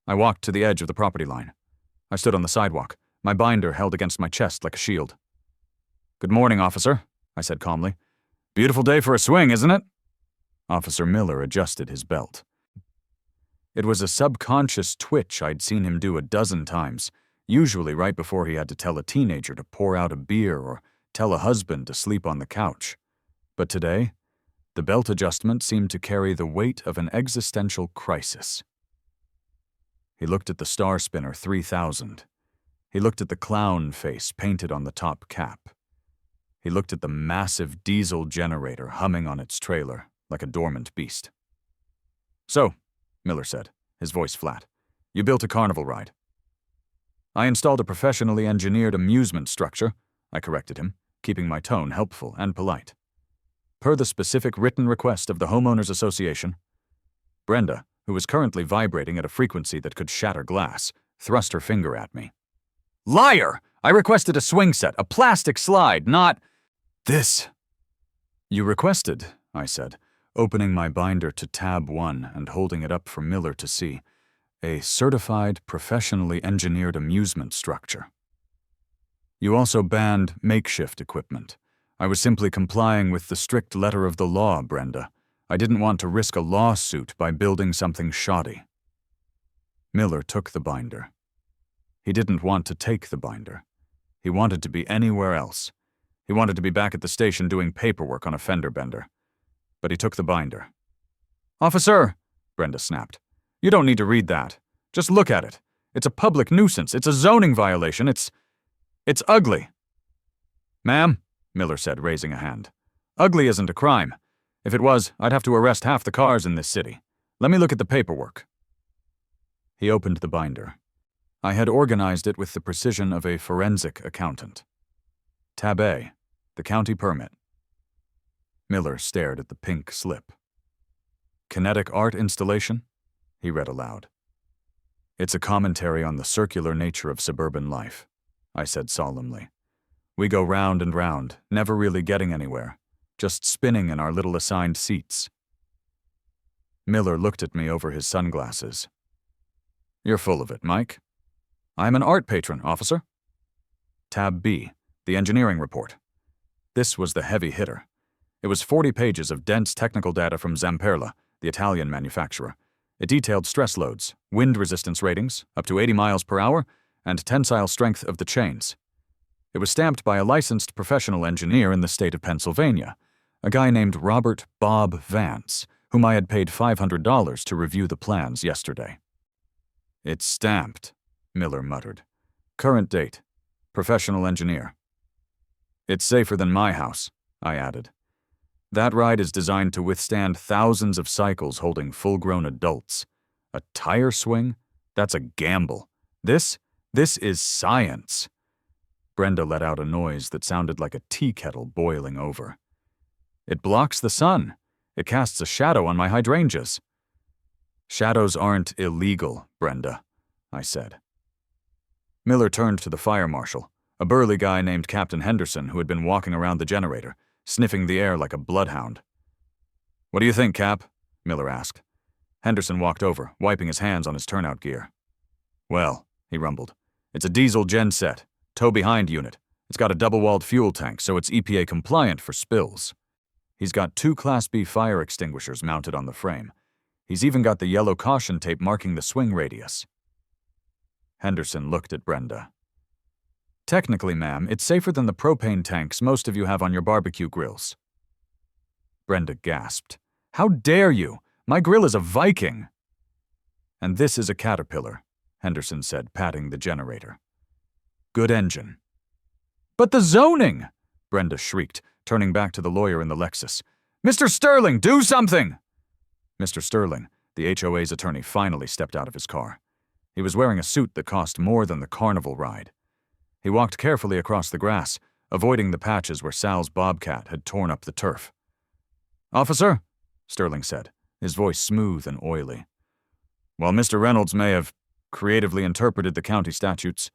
I walked to the edge of the property line. I stood on the sidewalk, my binder held against my chest like a shield. "Good morning, officer," I said calmly. "Beautiful day for a swing, isn't it?" Officer Miller adjusted his belt. It was a subconscious twitch I'd seen him do a dozen times, usually right before he had to tell a teenager to pour out a beer or tell a husband to sleep on the couch. But today, the belt adjustment seemed to carry the weight of an existential crisis. He looked at the Star Spinner 3000. He looked at the clown face painted on the top cap. He looked at the massive diesel generator humming on its trailer like a dormant beast. "So," Miller said, his voice flat, "you built a Carnival ride." "I installed a professionally engineered amusement structure," I corrected him, keeping my tone helpful and polite. "Per the specific written request of the Homeowners Association." Brenda, who was currently vibrating at a frequency that could shatter glass, thrust her finger at me. "Liar! I requested a swing set, a plastic slide, not this." "You requested," I said, opening my binder to tab 1 and holding it up for Miller to see, "a certified, professionally engineered amusement structure. You also banned makeshift equipment. I was simply complying with the strict letter of the law, Brenda. I didn't want to risk a lawsuit by building something shoddy." Miller took the binder. He didn't want to take the binder. He wanted to be anywhere else. He wanted to be back at the station doing paperwork on a fender bender. But he took the binder. "Officer," Brenda snapped, "you don't need to read that. Just look at it. It's a public nuisance. It's a zoning violation. It's ugly." "Ma'am," Miller said, raising a hand, "ugly isn't a crime. If it was, I'd have to arrest half the cars in this city. Let me look at the paperwork." He opened the binder. I had organized it with the precision of a forensic accountant. Tab A, the county permit. Miller stared at the pink slip. "Kinetic art installation?" he read aloud. "It's a commentary on the circular nature of suburban life," I said solemnly. "We go round and round, never really getting anywhere. just spinning in our little assigned seats. Miller looked at me over his sunglasses. "You're full of it, Mike." "I'm an art patron, officer." Tab B, the engineering report. This was the heavy hitter. It was 40 pages of dense technical data from Zamperla, the Italian manufacturer. It detailed stress loads, wind resistance ratings, up to 80 miles per hour, and tensile strength of the chains. It was stamped by a licensed professional engineer in the state of Pennsylvania, a guy named Robert Bob Vance, whom I had paid $500 to review the plans yesterday. "It's stamped," Miller muttered. "Current date. Professional engineer." "It's safer than my house," I added. "That ride is designed to withstand thousands of cycles holding full-grown adults. A tire swing? That's a gamble. This is science." Brenda let out a noise that sounded like a tea kettle boiling over. "It blocks the sun. It casts a shadow on my hydrangeas." "Shadows aren't illegal, Brenda," I said. Miller turned to the fire marshal, a burly guy named Captain Henderson who had been walking around the generator, sniffing the air like a bloodhound. "What do you think, Cap?" Miller asked. Henderson walked over, wiping his hands on his turnout gear. "Well," he rumbled, "it's a diesel genset, tow-behind unit. It's got a double-walled fuel tank, so it's EPA compliant for spills. He's got 2 Class B fire extinguishers mounted on the frame. He's even got the yellow caution tape marking the swing radius." Henderson looked at Brenda. "Technically, ma'am, it's safer than the propane tanks most of you have on your barbecue grills." Brenda gasped. "How dare you? My grill is a Viking!" "And this is a Caterpillar," Henderson said, patting the generator. "Good engine." "But the zoning!" Brenda shrieked, turning back to the lawyer in the Lexus. "Mr. Sterling, do something!" Mr. Sterling, the HOA's attorney, finally stepped out of his car. He was wearing a suit that cost more than the Carnival ride. He walked carefully across the grass, avoiding the patches where Sal's bobcat had torn up the turf. "Officer," Sterling said, his voice smooth and oily. "While Mr. Reynolds may have creatively interpreted the county statutes,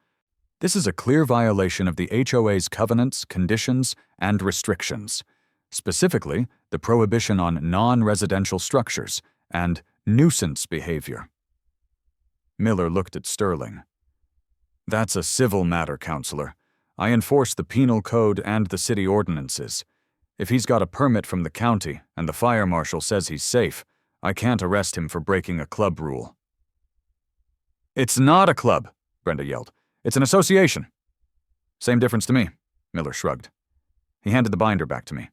this is a clear violation of the HOA's covenants, conditions, and restrictions, specifically the prohibition on non-residential structures and nuisance behavior." Miller looked at Sterling. "That's a civil matter, Counselor. I enforce the penal code and the city ordinances. If he's got a permit from the county and the fire marshal says he's safe, I can't arrest him for breaking a club rule." "It's not a club," Brenda yelled. "It's an association." "Same difference to me," Miller shrugged. He handed the binder back to me.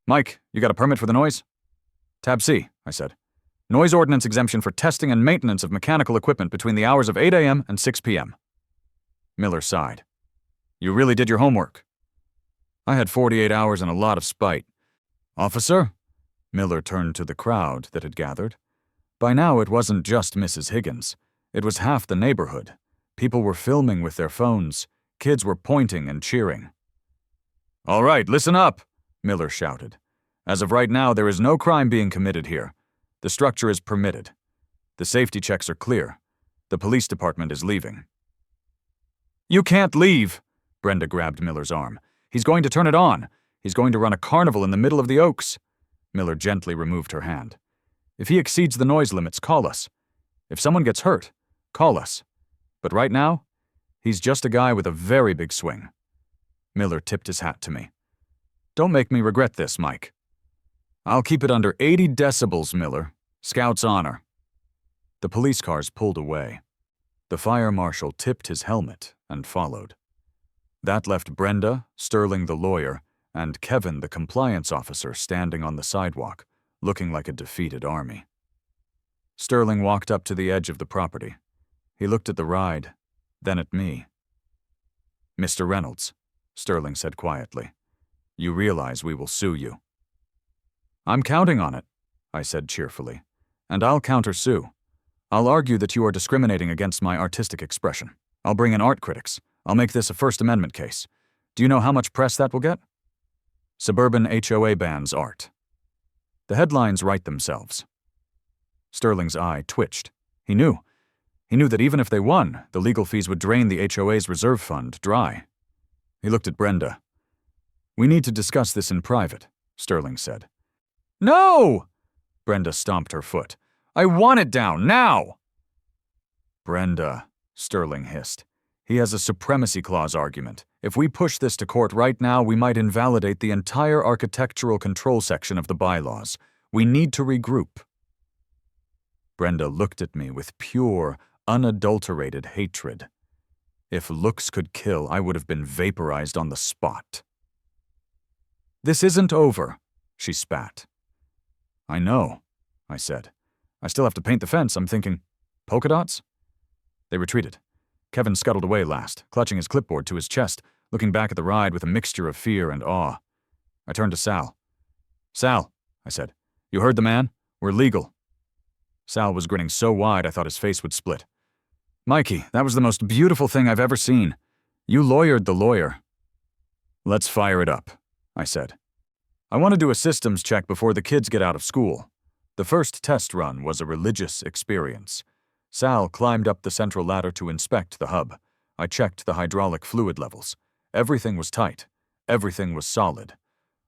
"Mike, you got a permit for the noise?" "Tab C," I said. "Noise ordinance exemption for testing and maintenance of mechanical equipment between the hours of 8 a.m. and 6 p.m. Miller sighed. "You really did your homework." I had 48 hours and a lot of spite. "Officer?" Miller turned to the crowd that had gathered. By now it wasn't just Mrs. Higgins. It was half the neighborhood. People were filming with their phones. Kids were pointing and cheering. "All right, listen up," Miller shouted. "As of right now, there is no crime being committed here. The structure is permitted. The safety checks are clear. The police department is leaving." "You can't leave," Brenda grabbed Miller's arm. "He's going to turn it on. He's going to run a carnival in the middle of the Oaks." Miller gently removed her hand. "If he exceeds the noise limits, call us. If someone gets hurt, call us. But right now, he's just a guy with a very big swing." Miller tipped his hat to me. "Don't make me regret this, Mike." "I'll keep it under 80 decibels, Miller. Scout's honor." The police cars pulled away. The fire marshal tipped his helmet and followed. That left Brenda, Sterling the lawyer, and Kevin the compliance officer standing on the sidewalk, looking like a defeated army. Sterling walked up to the edge of the property. He looked at the ride, then at me. "Mr. Reynolds," Sterling said quietly, "you realize we will sue you." "I'm counting on it," I said cheerfully, "and I'll countersue. I'll argue that you are discriminating against my artistic expression. I'll bring in art critics. I'll make this a First Amendment case. Do you know how much press that will get? Suburban HOA bans art. The headlines write themselves." Sterling's eye twitched. He knew that even if they won, the legal fees would drain the HOA's reserve fund dry. He looked at Brenda. "We need to discuss this in private," Sterling said. No! Brenda stomped her foot. I want it down, now! Brenda, Sterling hissed. He has a supremacy clause argument. If we push this to court right now, we might invalidate the entire architectural control section of the bylaws. We need to regroup. Brenda looked at me with pure, unadulterated hatred. If looks could kill, I would have been vaporized on the spot. This isn't over, she spat. I know, I said. I still have to paint the fence. I'm thinking, polka dots? They retreated. Kevin scuttled away last, clutching his clipboard to his chest, looking back at the ride with a mixture of fear and awe. I turned to Sal. Sal, I said, you heard the man? We're legal. Sal was grinning so wide I thought his face would split. Mikey, that was the most beautiful thing I've ever seen. You lawyered the lawyer. Let's fire it up, I said. I want to do a systems check before the kids get out of school. The first test run was a religious experience. Sal climbed up the central ladder to inspect the hub. I checked the hydraulic fluid levels. Everything was tight. Everything was solid.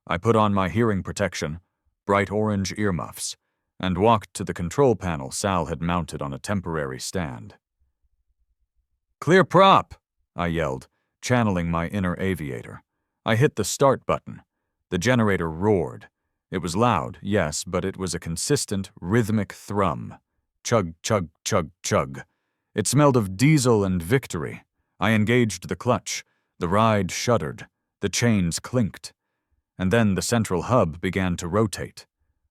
I put on my hearing protection, bright orange earmuffs, and walked to the control panel Sal had mounted on a temporary stand. Clear prop, I yelled, channeling my inner aviator. I hit the start button. The generator roared. It was loud, yes, but it was a consistent, rhythmic thrum. Chug, chug, chug, chug. It smelled of diesel and victory. I engaged the clutch. The ride shuddered. The chains clinked. And then the central hub began to rotate.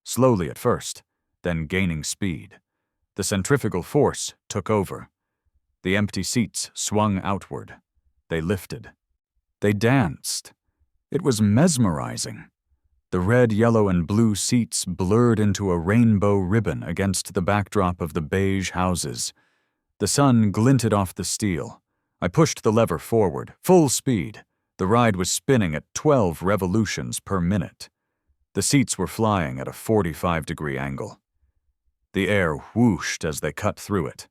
Slowly at first, then gaining speed. The centrifugal force took over. The empty seats swung outward. They lifted. They danced. It was mesmerizing. The red, yellow, and blue seats blurred into a rainbow ribbon against the backdrop of the beige houses. The sun glinted off the steel. I pushed the lever forward, full speed. The ride was spinning at 12 revolutions per minute. The seats were flying at a 45-degree angle. The air whooshed as they cut through it.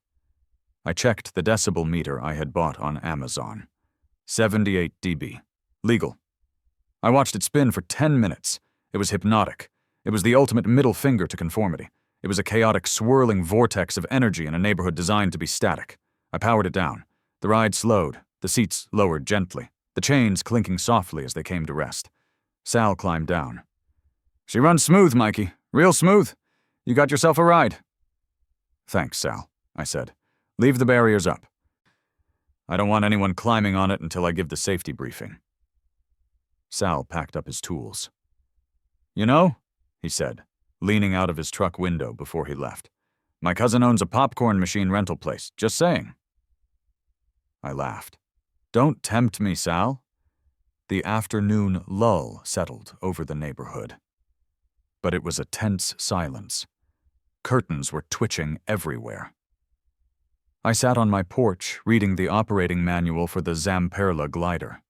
I checked the decibel meter I had bought on Amazon. 78 dB. Legal. I watched it spin for 10 minutes. It was hypnotic. It was the ultimate middle finger to conformity. It was a chaotic, swirling vortex of energy in a neighborhood designed to be static. I powered it down. The ride slowed. The seats lowered gently, the chains clinking softly as they came to rest. Sal climbed down. She runs smooth, Mikey. Real smooth. You got yourself a ride. Thanks, Sal, I said. Leave the barriers up. I don't want anyone climbing on it until I give the safety briefing. Sal packed up his tools. You know, he said, leaning out of his truck window before he left, my cousin owns a popcorn machine rental place, just saying. I laughed. Don't tempt me, Sal. The afternoon lull settled over the neighborhood. But it was a tense silence. Curtains were twitching everywhere. I sat on my porch reading the operating manual for the Zamperla glider.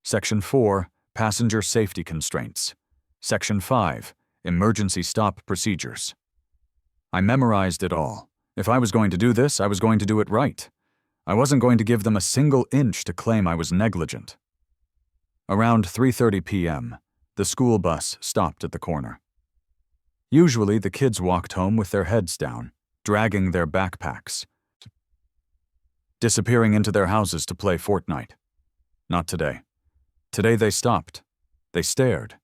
Section 4, Passenger Safety Constraints. Section 5, Emergency Stop Procedures. I memorized it all. If I was going to do this, I was going to do it right. I wasn't going to give them a single inch to claim I was negligent. Around 3:30 p.m., the school bus stopped at the corner. Usually, the kids walked home with their heads down, dragging their backpacks, disappearing into their houses to play Fortnite. Not today. Today they stopped. They stared.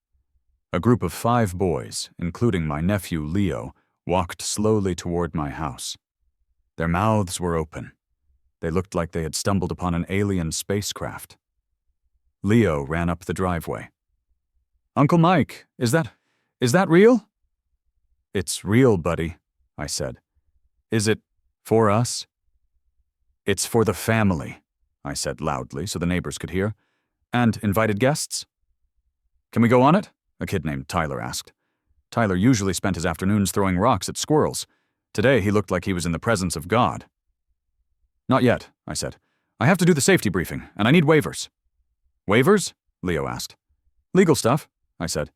A group of 5 boys, including my nephew Leo, walked slowly toward my house. Their mouths were open. They looked like they had stumbled upon an alien spacecraft. Leo ran up the driveway. Uncle Mike, is that real? It's real, buddy, I said. Is it for us? It's for the family, I said loudly so the neighbors could hear. And invited guests? Can we go on it? A kid named Tyler asked. Tyler usually spent his afternoons throwing rocks at squirrels. Today he looked like he was in the presence of God. Not yet, I said. I have to do the safety briefing, and I need waivers. Waivers? Leo asked. Legal stuff, I said.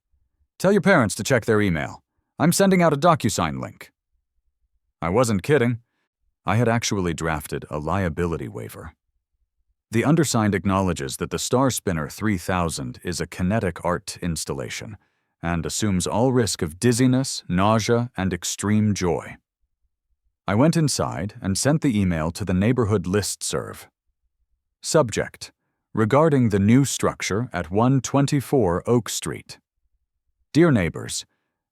Tell your parents to check their email. I'm sending out a DocuSign link. I wasn't kidding. I had actually drafted a liability waiver. The undersigned acknowledges that the Star Spinner 3000 is a kinetic art installation, and assumes all risk of dizziness, nausea, and extreme joy. I went inside and sent the email to the neighborhood listserv. Subject: regarding the new structure at 124 Oak Street. Dear neighbors,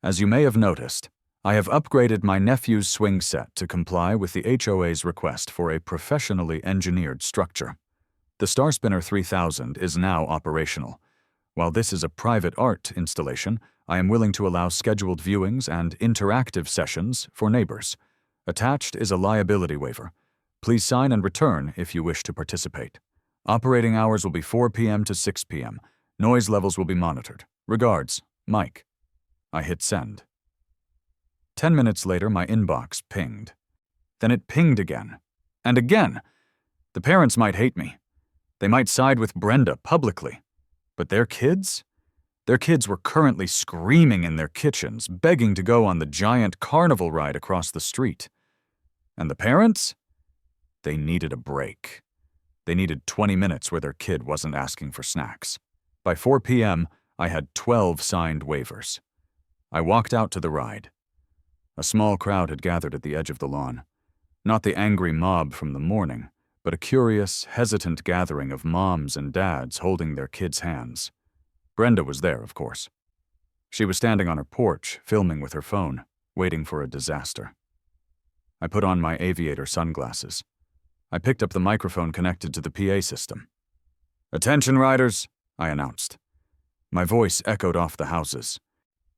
as you may have noticed, I have upgraded my nephew's swing set to comply with the HOA's request for a professionally engineered structure. The Starspinner 3000 is now operational. While this is a private art installation, I am willing to allow scheduled viewings and interactive sessions for neighbors. Attached is a liability waiver. Please sign and return if you wish to participate. Operating hours will be 4 p.m. to 6 p.m. Noise levels will be monitored. Regards, Mike. I hit send. 10 minutes later, my inbox pinged. Then it pinged again. And again. The parents might hate me. They might side with Brenda publicly. But their kids? Their kids were currently screaming in their kitchens, begging to go on the giant Carnival ride across the street. And the parents? They needed a break. They needed 20 minutes where their kid wasn't asking for snacks. By 4 p.m., I had 12 signed waivers. I walked out to the ride. A small crowd had gathered at the edge of the lawn. Not the angry mob from the morning, but a curious, hesitant gathering of moms and dads holding their kids' hands. Brenda was there, of course. She was standing on her porch, filming with her phone, waiting for a disaster. I put on my aviator sunglasses. I picked up the microphone connected to the PA system. "Attention, riders," I announced. My voice echoed off the houses.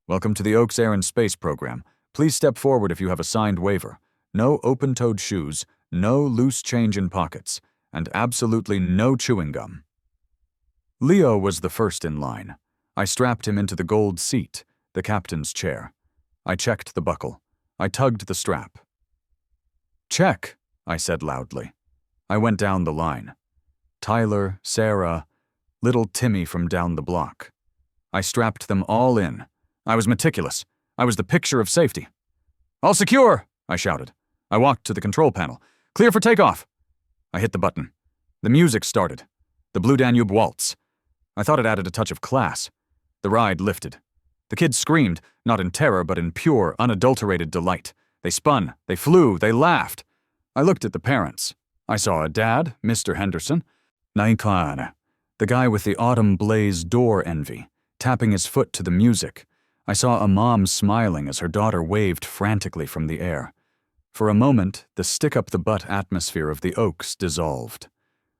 "Welcome to the Oaks Air and Space program. Please step forward if you have a signed waiver. No open-toed shoes, no loose change in pockets, and absolutely no chewing gum." Leo was the first in line. I strapped him into the gold seat, the captain's chair. I checked the buckle. I tugged the strap. "Check," I said loudly. I went down the line. Tyler, Sarah, little Timmy from down the block. I strapped them all in. I was meticulous. I was the picture of safety. "All secure," I shouted. I walked to the control panel. "Clear for takeoff." I hit the button. The music started. The Blue Danube Waltz. I thought it added a touch of class. The ride lifted. The kids screamed, not in terror, but in pure, unadulterated delight. They spun, they flew, they laughed. I looked at the parents. I saw a dad, Mr. Henderson, Naikana, the guy with the autumn blaze door envy, tapping his foot to the music. I saw a mom smiling as her daughter waved frantically from the air. For a moment, the stick-up-the-butt atmosphere of the Oaks dissolved.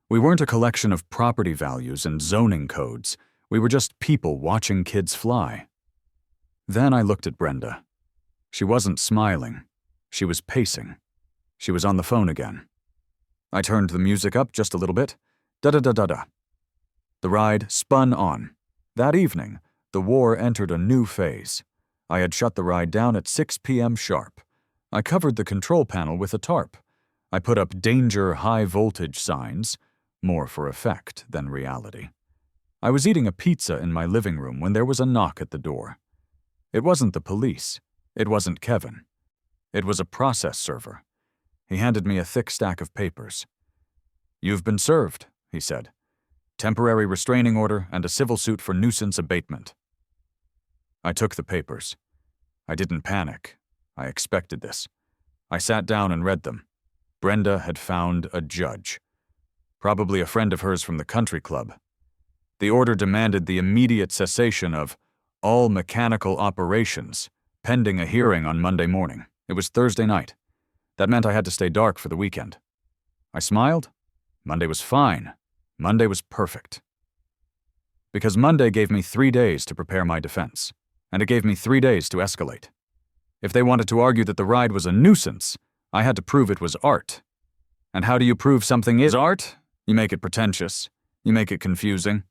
We weren't a collection of property values and zoning codes. We were just people watching kids fly. Then I looked at Brenda. She wasn't smiling. She was pacing. She was on the phone again. I turned the music up just a little bit. Da-da-da-da-da. The ride spun on. That evening, the war entered a new phase. I had shut the ride down at 6 p.m. sharp. I covered the control panel with a tarp. I put up danger high voltage signs, more for effect than reality. I was eating a pizza in my living room when there was a knock at the door. It wasn't the police. It wasn't Kevin. It was a process server. He handed me a thick stack of papers. "You've been served," he said. "Temporary restraining order and a civil suit for nuisance abatement." I took the papers. I didn't panic. I expected this. I sat down and read them. Brenda had found a judge. Probably a friend of hers from the country club. The order demanded the immediate cessation of all mechanical operations, pending a hearing on Monday morning. It was Thursday night. That meant I had to stay dark for the weekend. I smiled. Monday was fine. Monday was perfect. Because Monday gave me 3 days to prepare my defense, and it gave me 3 days to escalate. If they wanted to argue that the ride was a nuisance, I had to prove it was art. And how do you prove something is art? You make it pretentious. You make it confusing.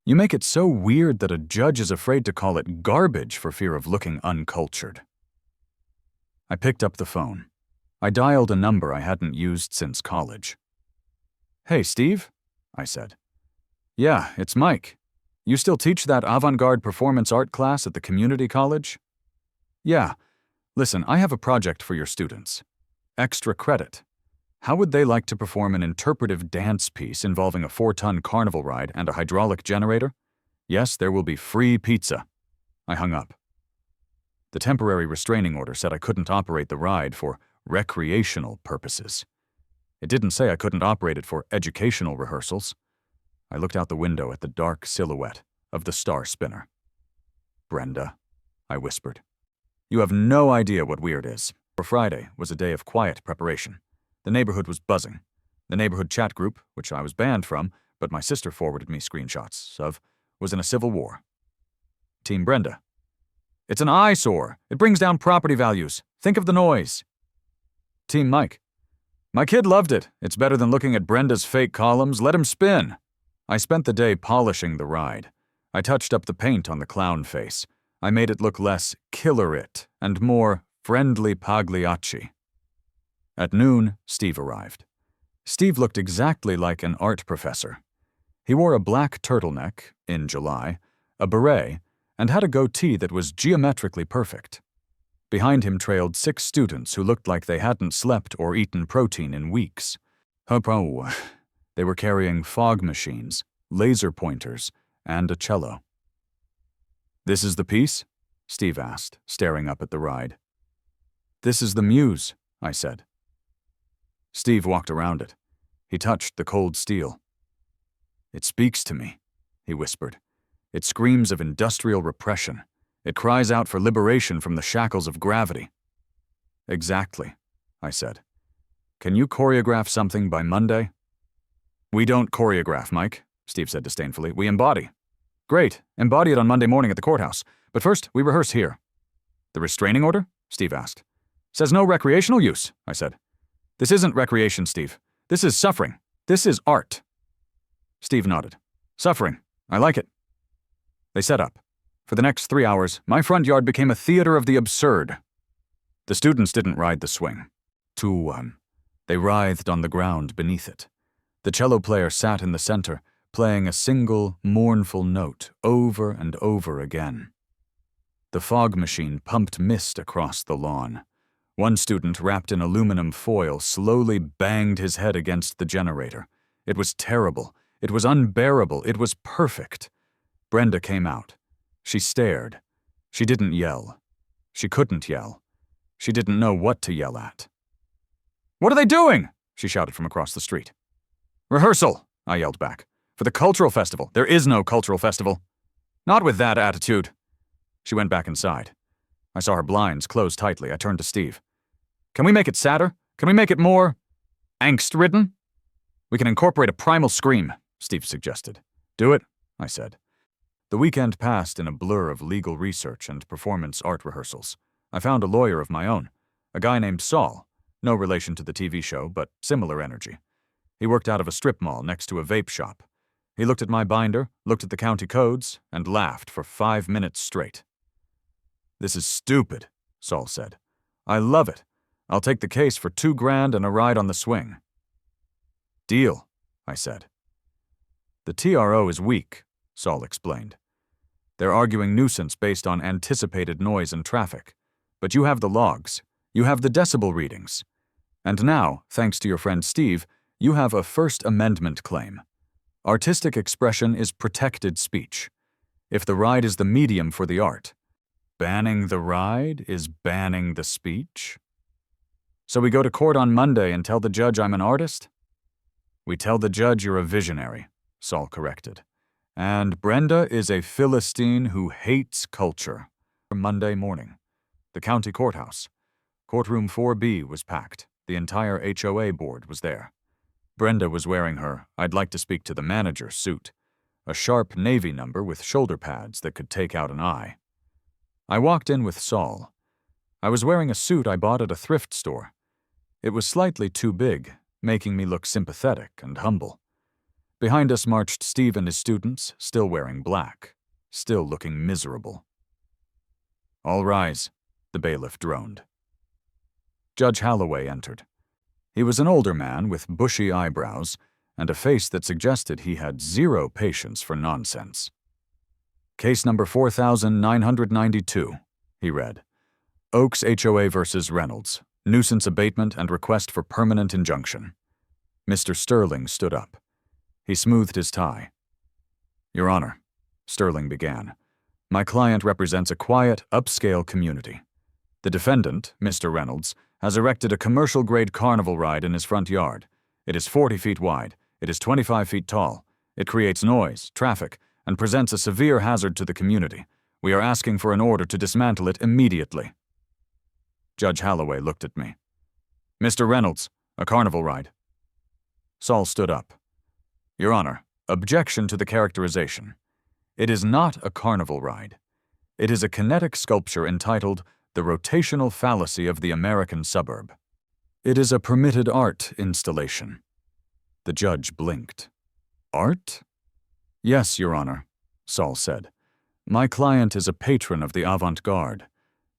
You make it so weird that a judge is afraid to call it garbage for fear of looking uncultured. I picked up the phone. I dialed a number I hadn't used since college. "Hey, Steve?" I said. "Yeah, it's Mike. You still teach that avant-garde performance art class at the community college?" "Yeah. Listen, I have a project for your students. Extra credit. How would they like to perform an interpretive dance piece involving a 4-ton carnival ride and a hydraulic generator? Yes, there will be free pizza. I hung up. The temporary restraining order said I couldn't operate the ride for recreational purposes. It didn't say I couldn't operate it for educational rehearsals. I looked out the window at the dark silhouette of the star spinner. "Brenda," I whispered, "you have no idea what weird is." For Friday was a day of quiet preparation. The neighborhood was buzzing. The neighborhood chat group, which I was banned from, but my sister forwarded me screenshots of, was in a civil war. Team Brenda. "It's an eyesore. It brings down property values. Think of the noise." Team Mike. "My kid loved it. It's better than looking at Brenda's fake columns. Let him spin." I spent the day polishing the ride. I touched up the paint on the clown face. I made it look less killer-it and more friendly Pagliacci. At noon, Steve arrived. Steve looked exactly like an art professor. He wore a black turtleneck, in July, a beret, and had a goatee that was geometrically perfect. Behind him trailed 6 students who looked like they hadn't slept or eaten protein in weeks. They were carrying fog machines, laser pointers, and a cello. "This is the piece?" Steve asked, staring up at the ride. "This is the muse," I said. Steve walked around it. He touched the cold steel. "It speaks to me," he whispered. "It screams of industrial repression. It cries out for liberation from the shackles of gravity." "Exactly," I said. "Can you choreograph something by Monday?" "We don't choreograph, Mike," Steve said disdainfully. "We embody." "Great, embody it on Monday morning at the courthouse. But first, we rehearse here." "The restraining order?" Steve asked. "Says no recreational use," I said. "This isn't recreation, Steve. This is suffering. This is art." Steve nodded. "Suffering. I like it." They set up. For the next 3 hours, my front yard became a theater of the absurd. The students didn't ride the swing. They writhed on the ground beneath it. The cello player sat in the center, playing a single, mournful note over and over again. The fog machine pumped mist across the lawn. One student, wrapped in aluminum foil, slowly banged his head against the generator. It was terrible. It was unbearable. It was perfect. Brenda came out. She stared. She didn't yell. She couldn't yell. She didn't know what to yell at. "What are they doing?" she shouted from across the street. "Rehearsal," I yelled back. "For the cultural festival. There is no cultural festival." "Not with that attitude." She went back inside. I saw her blinds close tightly. I turned to Steve. "Can we make it sadder? Can we make it more angst-ridden?" "We can incorporate a primal scream," Steve suggested. "Do it," I said. The weekend passed in a blur of legal research and performance art rehearsals. I found a lawyer of my own, a guy named Saul, no relation to the TV show, but similar energy. He worked out of a strip mall next to a vape shop. He looked at my binder, looked at the county codes, and laughed for 5 minutes straight. "This is stupid," Saul said. "I love it. I'll take the case for $2,000 and a ride on the swing." "Deal," I said. "The TRO is weak," Saul explained. "They're arguing nuisance based on anticipated noise and traffic. But you have the logs. You have the decibel readings. And now, thanks to your friend Steve, you have a First Amendment claim. Artistic expression is protected speech. If the ride is the medium for the art, banning the ride is banning the speech? So we go to court on Monday and tell the judge I'm an artist?" "We tell the judge you're a visionary," Saul corrected. "And Brenda is a Philistine who hates culture." Monday morning. The county courthouse. Courtroom 4B was packed. The entire HOA board was there. Brenda was wearing her "I'd like to speak to the manager" suit, a sharp navy number with shoulder pads that could take out an eye. I walked in with Saul. I was wearing a suit I bought at a thrift store. It was slightly too big, making me look sympathetic and humble. Behind us marched Steve and his students, still wearing black, still looking miserable. "All rise," the bailiff droned. Judge Holloway entered. He was an older man with bushy eyebrows and a face that suggested he had zero patience for nonsense. "Case number 4992, he read. "Oaks HOA versus Reynolds. Nuisance abatement and request for permanent injunction." Mr. Sterling stood up. He smoothed his tie. "Your Honor," Sterling began, My client represents a quiet, upscale community. The defendant, Mr. Reynolds, has erected a commercial-grade carnival ride in his front yard. It is 40 feet wide. It is 25 feet tall. It creates noise, traffic, and presents a severe hazard to the community. We are asking for an order to dismantle it immediately. Judge Holloway looked at me. Mr. Reynolds, a carnival ride. Saul stood up. Your Honor, objection to the characterization. It is not a carnival ride. It is a kinetic sculpture entitled The Rotational Fallacy of the American Suburb. It is a permitted art installation. The judge blinked. Art? Yes, Your Honor, Saul said. My client is a patron of the avant-garde.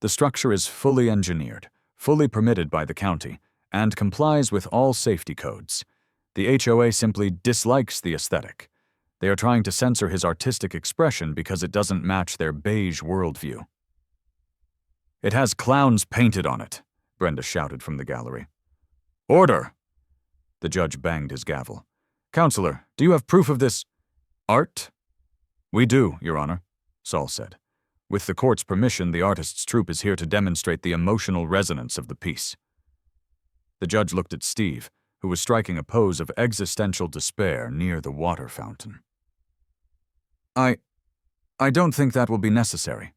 The structure is fully engineered, fully permitted by the county, and complies with all safety codes. The HOA simply dislikes the aesthetic. They are trying to censor his artistic expression because it doesn't match their beige worldview. It has clowns painted on it, Brenda shouted from the gallery. Order! The judge banged his gavel. Counselor, do you have proof of this art? We do, Your Honor, Saul said. With the court's permission, the artist's troupe is here to demonstrate the emotional resonance of the piece. The judge looked at Steve, who was striking a pose of existential despair near the water fountain. I don't think that will be necessary,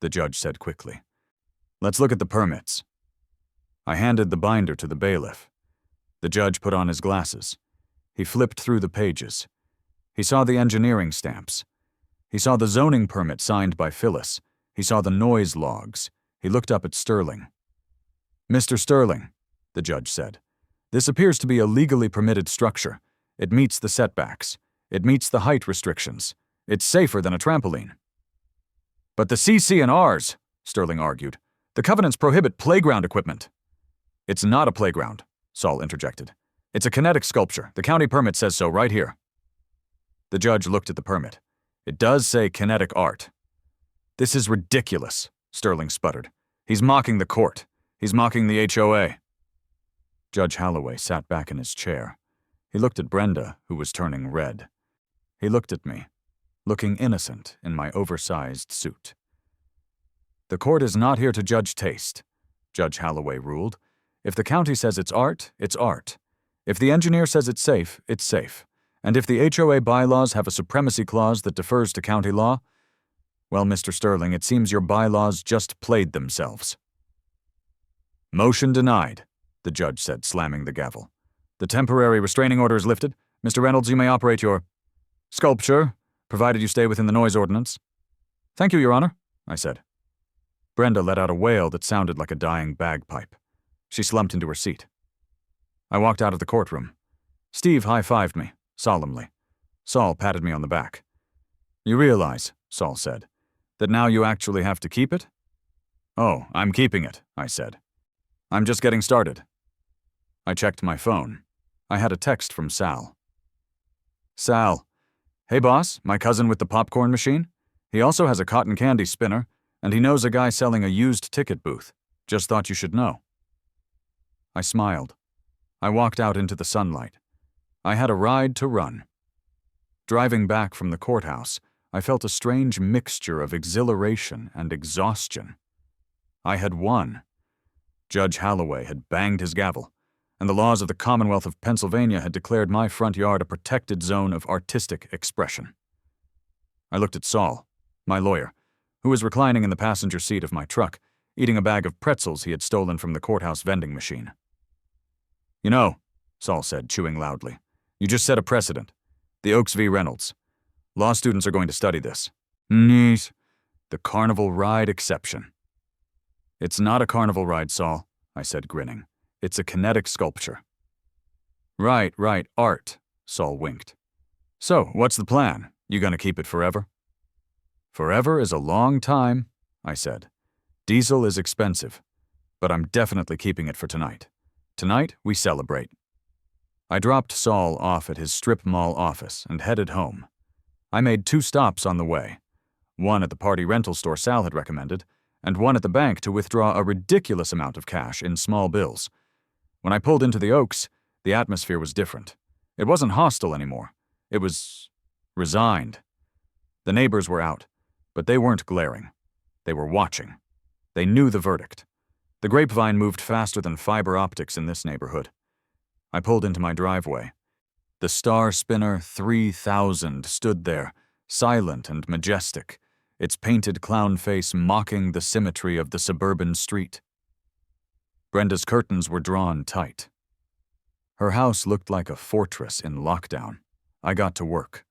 the judge said quickly. Let's look at the permits. I handed the binder to the bailiff. The judge put on his glasses. He flipped through the pages. He saw the engineering stamps. He saw the zoning permit signed by Phyllis. He saw the noise logs. He looked up at Sterling. Mr. Sterling, the judge said, this appears to be a legally permitted structure. It meets the setbacks. It meets the height restrictions. It's safer than a trampoline. But the CC&Rs, Sterling argued. The covenants prohibit playground equipment. It's not a playground, Saul interjected. It's a kinetic sculpture. The county permit says so right here. The judge looked at the permit. It does say kinetic art. This is ridiculous, Sterling sputtered. He's mocking the court. He's mocking the HOA. Judge Holloway sat back in his chair. He looked at Brenda, who was turning red. He looked at me, looking innocent in my oversized suit. The court is not here to judge taste, Judge Holloway ruled. If the county says it's art, it's art. If the engineer says it's safe, it's safe. And if the HOA bylaws have a supremacy clause that defers to county law, well, Mr. Sterling, it seems your bylaws just played themselves. Motion denied, the judge said, slamming the gavel. The temporary restraining order is lifted. Mr. Reynolds, you may operate your sculpture, provided you stay within the noise ordinance. Thank you, Your Honor, I said. Brenda let out a wail that sounded like a dying bagpipe. She slumped into her seat. I walked out of the courtroom. Steve high-fived me, solemnly. Saul patted me on the back. You realize, Saul said, that now you actually have to keep it? Oh, I'm keeping it, I said. I'm just getting started. I checked my phone. I had a text from Sal. Sal. Hey boss, my cousin with the popcorn machine? He also has a cotton candy spinner, and he knows a guy selling a used ticket booth. Just thought you should know. I smiled. I walked out into the sunlight. I had a ride to run. Driving back from the courthouse, I felt a strange mixture of exhilaration and exhaustion. I had won. Judge Holloway had banged his gavel, and the laws of the Commonwealth of Pennsylvania had declared my front yard a protected zone of artistic expression. I looked at Saul, my lawyer, who was reclining in the passenger seat of my truck, eating a bag of pretzels he had stolen from the courthouse vending machine. You know, Saul said, chewing loudly, you just set a precedent. The Oaks v. Reynolds. Law students are going to study this. Neat. The carnival ride exception. It's not a carnival ride, Saul, I said, grinning. It's a kinetic sculpture. Right, art, Saul winked. So, what's the plan? You gonna keep it forever? Forever is a long time, I said. Diesel is expensive, but I'm definitely keeping it for tonight. Tonight, we celebrate. I dropped Saul off at his strip mall office and headed home. I made 2 stops on the way, one at the party rental store Sal had recommended, and one at the bank to withdraw a ridiculous amount of cash in small bills. When I pulled into the Oaks, the atmosphere was different. It wasn't hostile anymore. It was resigned. The neighbors were out. But they weren't glaring. They were watching. They knew the verdict. The grapevine moved faster than fiber optics in this neighborhood. I pulled into my driveway. The Star Spinner 3000 stood there, silent and majestic, its painted clown face mocking the symmetry of the suburban street. Brenda's curtains were drawn tight. Her house looked like a fortress in lockdown. I got to work.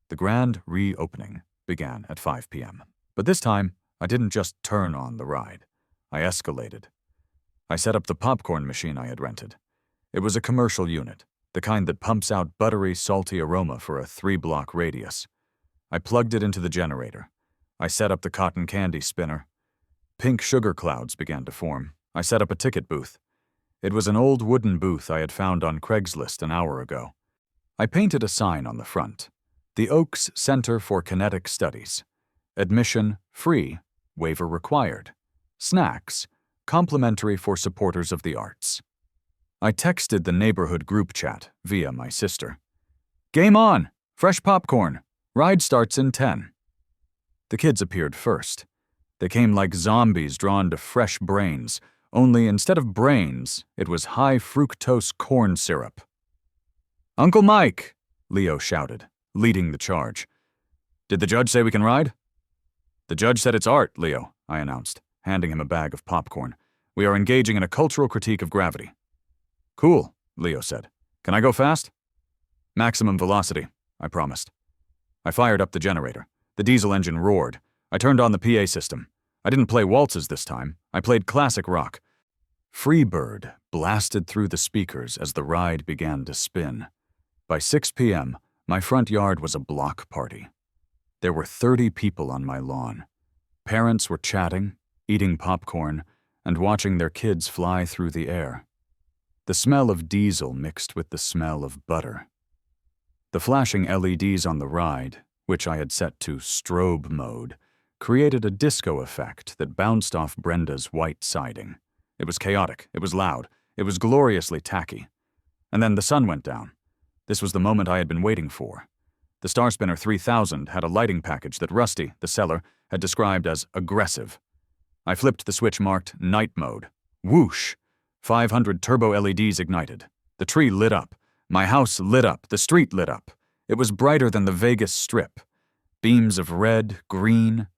The grand reopening began at 5 p.m. But this time, I didn't just turn on the ride. I escalated. I set up the popcorn machine I had rented. It was a commercial unit, the kind that pumps out buttery, salty aroma for a 3-block radius. I plugged it into the generator. I set up the cotton candy spinner. Pink sugar clouds began to form. I set up a ticket booth. It was an old wooden booth I had found on Craigslist an hour ago. I painted a sign on the front. The Oaks Center for Kinetic Studies. Admission free, waiver required. Snacks, complimentary for supporters of the arts. I texted the neighborhood group chat via my sister. Game on! Fresh popcorn! Ride starts in 10. The kids appeared first. They came like zombies drawn to fresh brains, only instead of brains, it was high fructose corn syrup. Uncle Mike! Leo shouted, leading the charge. Did the judge say we can ride? The judge said it's art, Leo, I announced, handing him a bag of popcorn. We are engaging in a cultural critique of gravity. Cool, Leo said. Can I go fast? Maximum velocity, I promised. I fired up the generator. The diesel engine roared. I turned on the PA system. I didn't play waltzes this time. I played classic rock. Freebird blasted through the speakers as the ride began to spin. By 6 p.m., my front yard was a block party. There were 30 people on my lawn. Parents were chatting, eating popcorn, and watching their kids fly through the air. The smell of diesel mixed with the smell of butter. The flashing LEDs on the ride, which I had set to strobe mode, created a disco effect that bounced off Brenda's white siding. It was chaotic, it was loud, it was gloriously tacky. And then the sun went down. This was the moment I had been waiting for. The Star Spinner 3000 had a lighting package that Rusty, the seller, had described as aggressive. I flipped the switch marked night mode. Whoosh! 500 turbo LEDs ignited. The tree lit up. My house lit up. The street lit up. It was brighter than the Vegas Strip. Beams of red, green,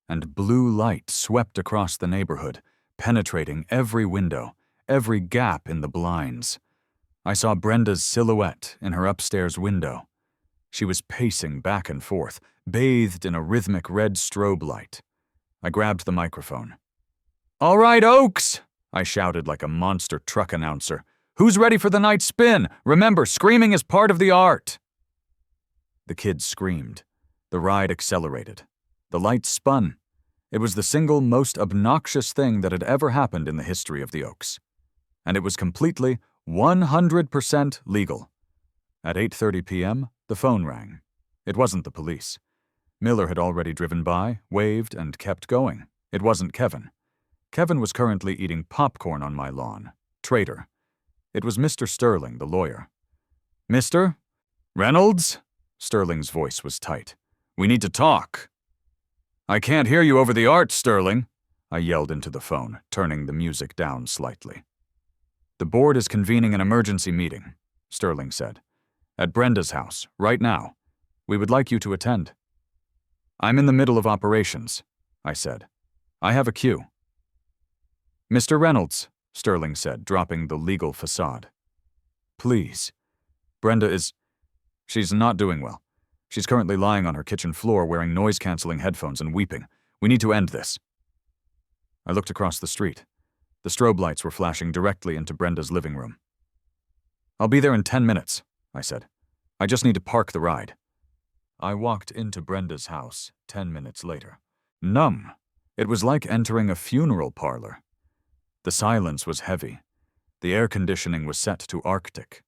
and blue light swept across the neighborhood, penetrating every window, every gap in the blinds. I saw Brenda's silhouette in her upstairs window. She was pacing back and forth, bathed in a rhythmic red strobe light. I grabbed the microphone. All right, Oaks! I shouted like a monster truck announcer. Who's ready for the night spin? Remember, screaming is part of the art. The kids screamed. The ride accelerated. The lights spun. It was the single most obnoxious thing that had ever happened in the history of the Oaks. And it was completely, 100% legal. At 8:30 p.m., the phone rang. It wasn't the police. Miller had already driven by, waved, and kept going. It wasn't Kevin. Kevin was currently eating popcorn on my lawn. Traitor. It was Mr. Sterling, the lawyer. Mr. Reynolds? Sterling's voice was tight. We need to talk. I can't hear you over the art, Sterling, I yelled into the phone, turning the music down slightly. The board is convening an emergency meeting, Sterling said. At Brenda's house, right now. We would like you to attend. I'm in the middle of operations, I said. I have a cue. Mr. Reynolds, Sterling said, dropping the legal facade. Please. Brenda is... She's not doing well. She's currently lying on her kitchen floor wearing noise-canceling headphones and weeping. We need to end this. I looked across the street. The strobe lights were flashing directly into Brenda's living room. I'll be there in 10 minutes, I said. I just need to park the ride. I walked into Brenda's house 10 minutes later. Numb. It was like entering a funeral parlor. The silence was heavy. The air conditioning was set to Arctic.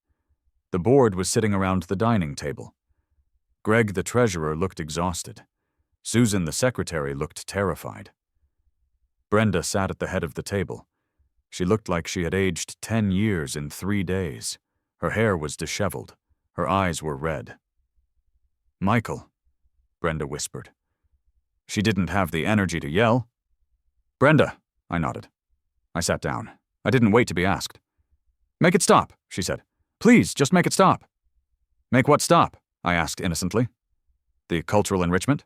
The board was sitting around the dining table. Greg, the treasurer, looked exhausted. Susan, the secretary, looked terrified. Brenda sat at the head of the table. She looked like she had aged 10 years in 3 days. Her hair was disheveled. Her eyes were red. Michael, Brenda whispered. She didn't have the energy to yell. "Brenda," I nodded. I sat down. I didn't wait to be asked. "Make it stop," she said. "Please, just make it stop." "Make what stop?" I asked innocently. "The cultural enrichment?"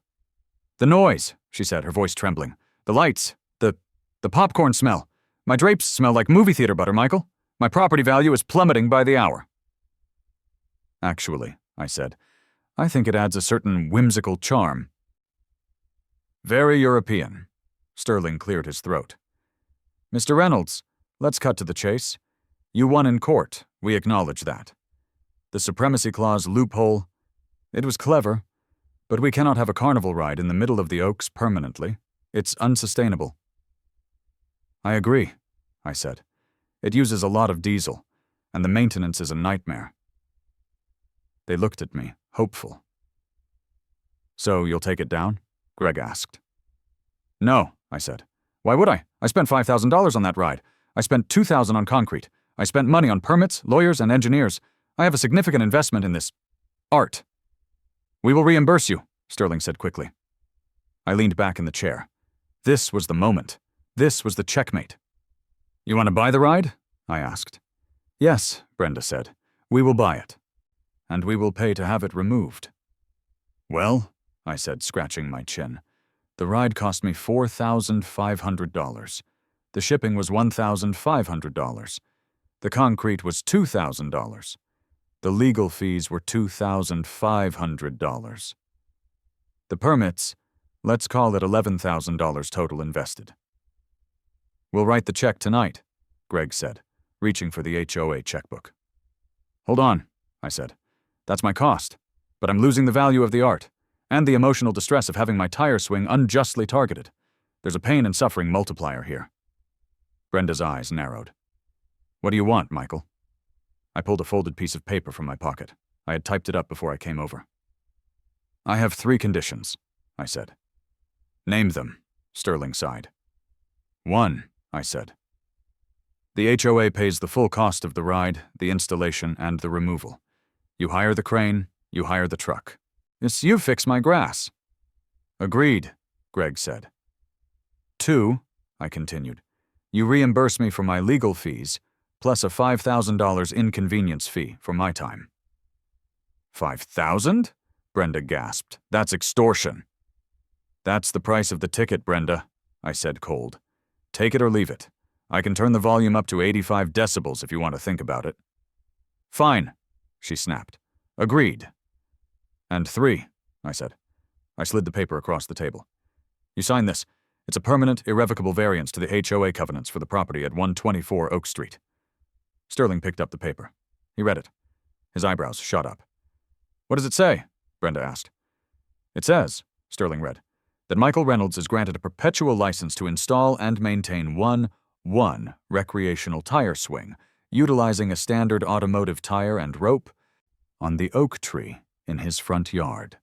"The noise," she said, her voice trembling. "The lights. The popcorn smell. My drapes smell like movie theater butter, Michael. My property value is plummeting by the hour." "Actually," I said, "I think it adds a certain whimsical charm." "Very European." Sterling cleared his throat. "Mr. Reynolds, let's cut to the chase. You won in court, we acknowledge that. The Supremacy Clause loophole, it was clever, but we cannot have a carnival ride in the middle of the Oaks permanently. It's unsustainable." "I agree," I said. "It uses a lot of diesel, and the maintenance is a nightmare." They looked at me, hopeful. "So you'll take it down?" Greg asked. "No," I said. "Why would I? I spent $5,000 on that ride. I spent $2,000 on concrete. I spent money on permits, lawyers, and engineers. I have a significant investment in this art." "We will reimburse you," Sterling said quickly. I leaned back in the chair. This was the moment. This was the checkmate. "You want to buy the ride?" I asked. "Yes," Brenda said. "We will buy it. And we will pay to have it removed." "Well," I said, scratching my chin, "the ride cost me $4,500. The shipping was $1,500. The concrete was $2,000. The legal fees were $2,500. The permits, let's call it $11,000 total invested." "We'll write the check tonight," Greg said, reaching for the HOA checkbook. "Hold on," I said. "That's my cost, but I'm losing the value of the art, and the emotional distress of having my tire swing unjustly targeted. There's a pain and suffering multiplier here." Brenda's eyes narrowed. "What do you want, Michael?" I pulled a folded piece of paper from my pocket. I had typed it up before I came over. "I have 3 conditions," I said. "Name them," Sterling sighed. "1, I said. "The HOA pays the full cost of the ride, the installation, and the removal. You hire the crane, you hire the truck. Yes, you fix my grass." "Agreed," Greg said. 2, I continued. "You reimburse me for my legal fees, plus a $5,000 inconvenience fee for my time." "$5,000? Brenda gasped. "That's extortion." "That's the price of the ticket, Brenda," I said cold. "Take it or leave it. I can turn the volume up to 85 decibels if you want to think about it." "Fine," she snapped. "Agreed." "And 3, I said. I slid the paper across the table. "You sign this. It's a permanent, irrevocable variance to the HOA covenants for the property at 124 Oak Street." Sterling picked up the paper. He read it. His eyebrows shot up. "What does it say?" Brenda asked. "It says," Sterling read, "that Michael Reynolds is granted a perpetual license to install and maintain one recreational tire swing, utilizing a standard automotive tire and rope, on the oak tree in his front yard.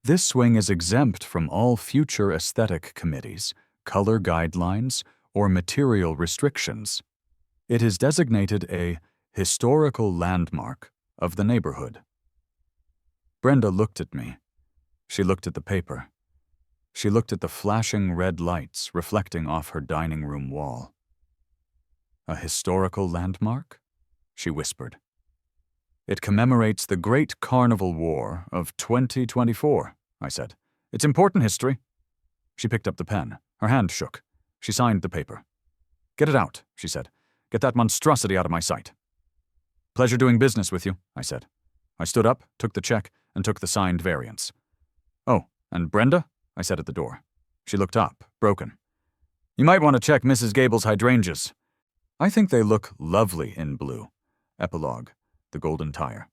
This swing is exempt from all future aesthetic committees, color guidelines, or material restrictions. It is designated a historical landmark of the neighborhood." Brenda looked at me. She looked at the paper. She looked at the flashing red lights reflecting off her dining room wall. "A historical landmark?" she whispered. "It commemorates the Great Carnival War of 2024, I said. "It's important history." She picked up the pen. Her hand shook. She signed the paper. "Get it out," she said. "Get that monstrosity out of my sight." "Pleasure doing business with you," I said. I stood up, took the check, and took the signed variance. "Oh, and Brenda?" I said at the door. She looked up, broken. "You might want to check Mrs. Gable's hydrangeas. I think they look lovely in blue." Epilogue, the golden tire.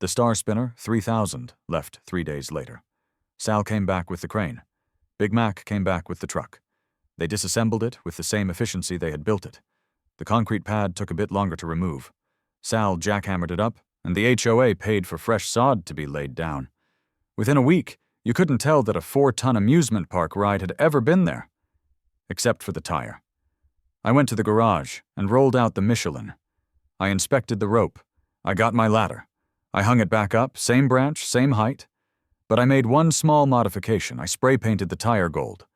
The Star Spinner 3000 left 3 days later. Sal came back with the crane. Big Mac came back with the truck. They disassembled it with the same efficiency they had built it. The concrete pad took a bit longer to remove. Sal jackhammered it up, and the HOA paid for fresh sod to be laid down. Within a week, you couldn't tell that a 4-ton amusement park ride had ever been there. Except for the tire. I went to the garage and rolled out the Michelin. I inspected the rope. I got my ladder. I hung it back up, same branch, same height. But I made one small modification. I spray-painted the tire gold.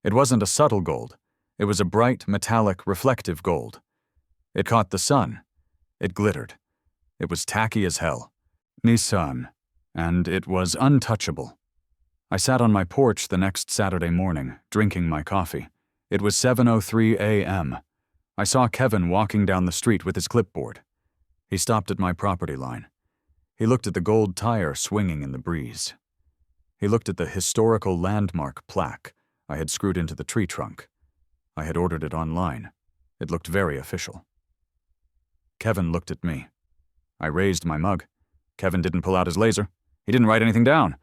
It wasn't a subtle gold. It was a bright, metallic, reflective gold. It caught the sun. It glittered. It was tacky as hell. Nissan. And it was untouchable. I sat on my porch the next Saturday morning, drinking my coffee. It was 7:03 a.m. I saw Kevin walking down the street with his clipboard. He stopped at my property line. He looked at the gold tire swinging in the breeze. He looked at the historical landmark plaque I had screwed into the tree trunk. I had ordered it online. It looked very official. Kevin looked at me. I raised my mug. Kevin didn't pull out his laser. He didn't write anything down.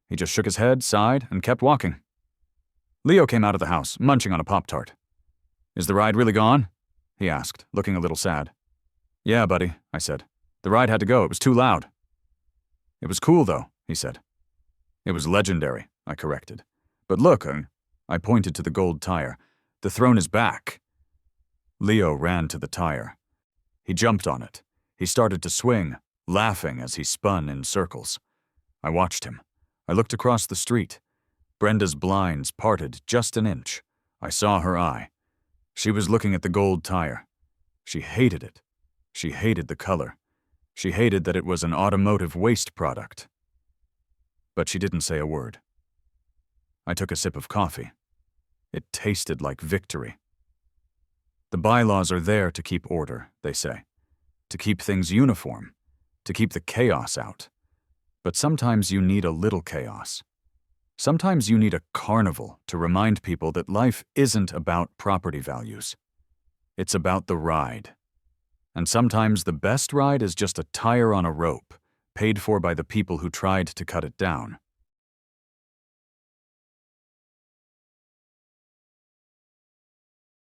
He just shook his head, sighed, and kept walking. Leo came out of the house, munching on a Pop-Tart. "Is the ride really gone?" he asked, looking a little sad. "Yeah, buddy," I said. "The ride had to go. It was too loud." "It was cool, though," he said. "It was legendary," I corrected. "But look," I pointed to the gold tire. "The throne is back." Leo ran to the tire. He jumped on it. He started to swing, laughing as he spun in circles. I watched him. I looked across the street. Brenda's blinds parted just an inch. I saw her eye. She was looking at the gold tire. She hated it. She hated the color. She hated that it was an automotive waste product. But she didn't say a word. I took a sip of coffee. It tasted like victory. The bylaws are there to keep order, they say. To keep things uniform. To keep the chaos out. But sometimes you need a little chaos. Sometimes you need a carnival to remind people that life isn't about property values. It's about the ride. And sometimes the best ride is just a tire on a rope, paid for by the people who tried to cut it down.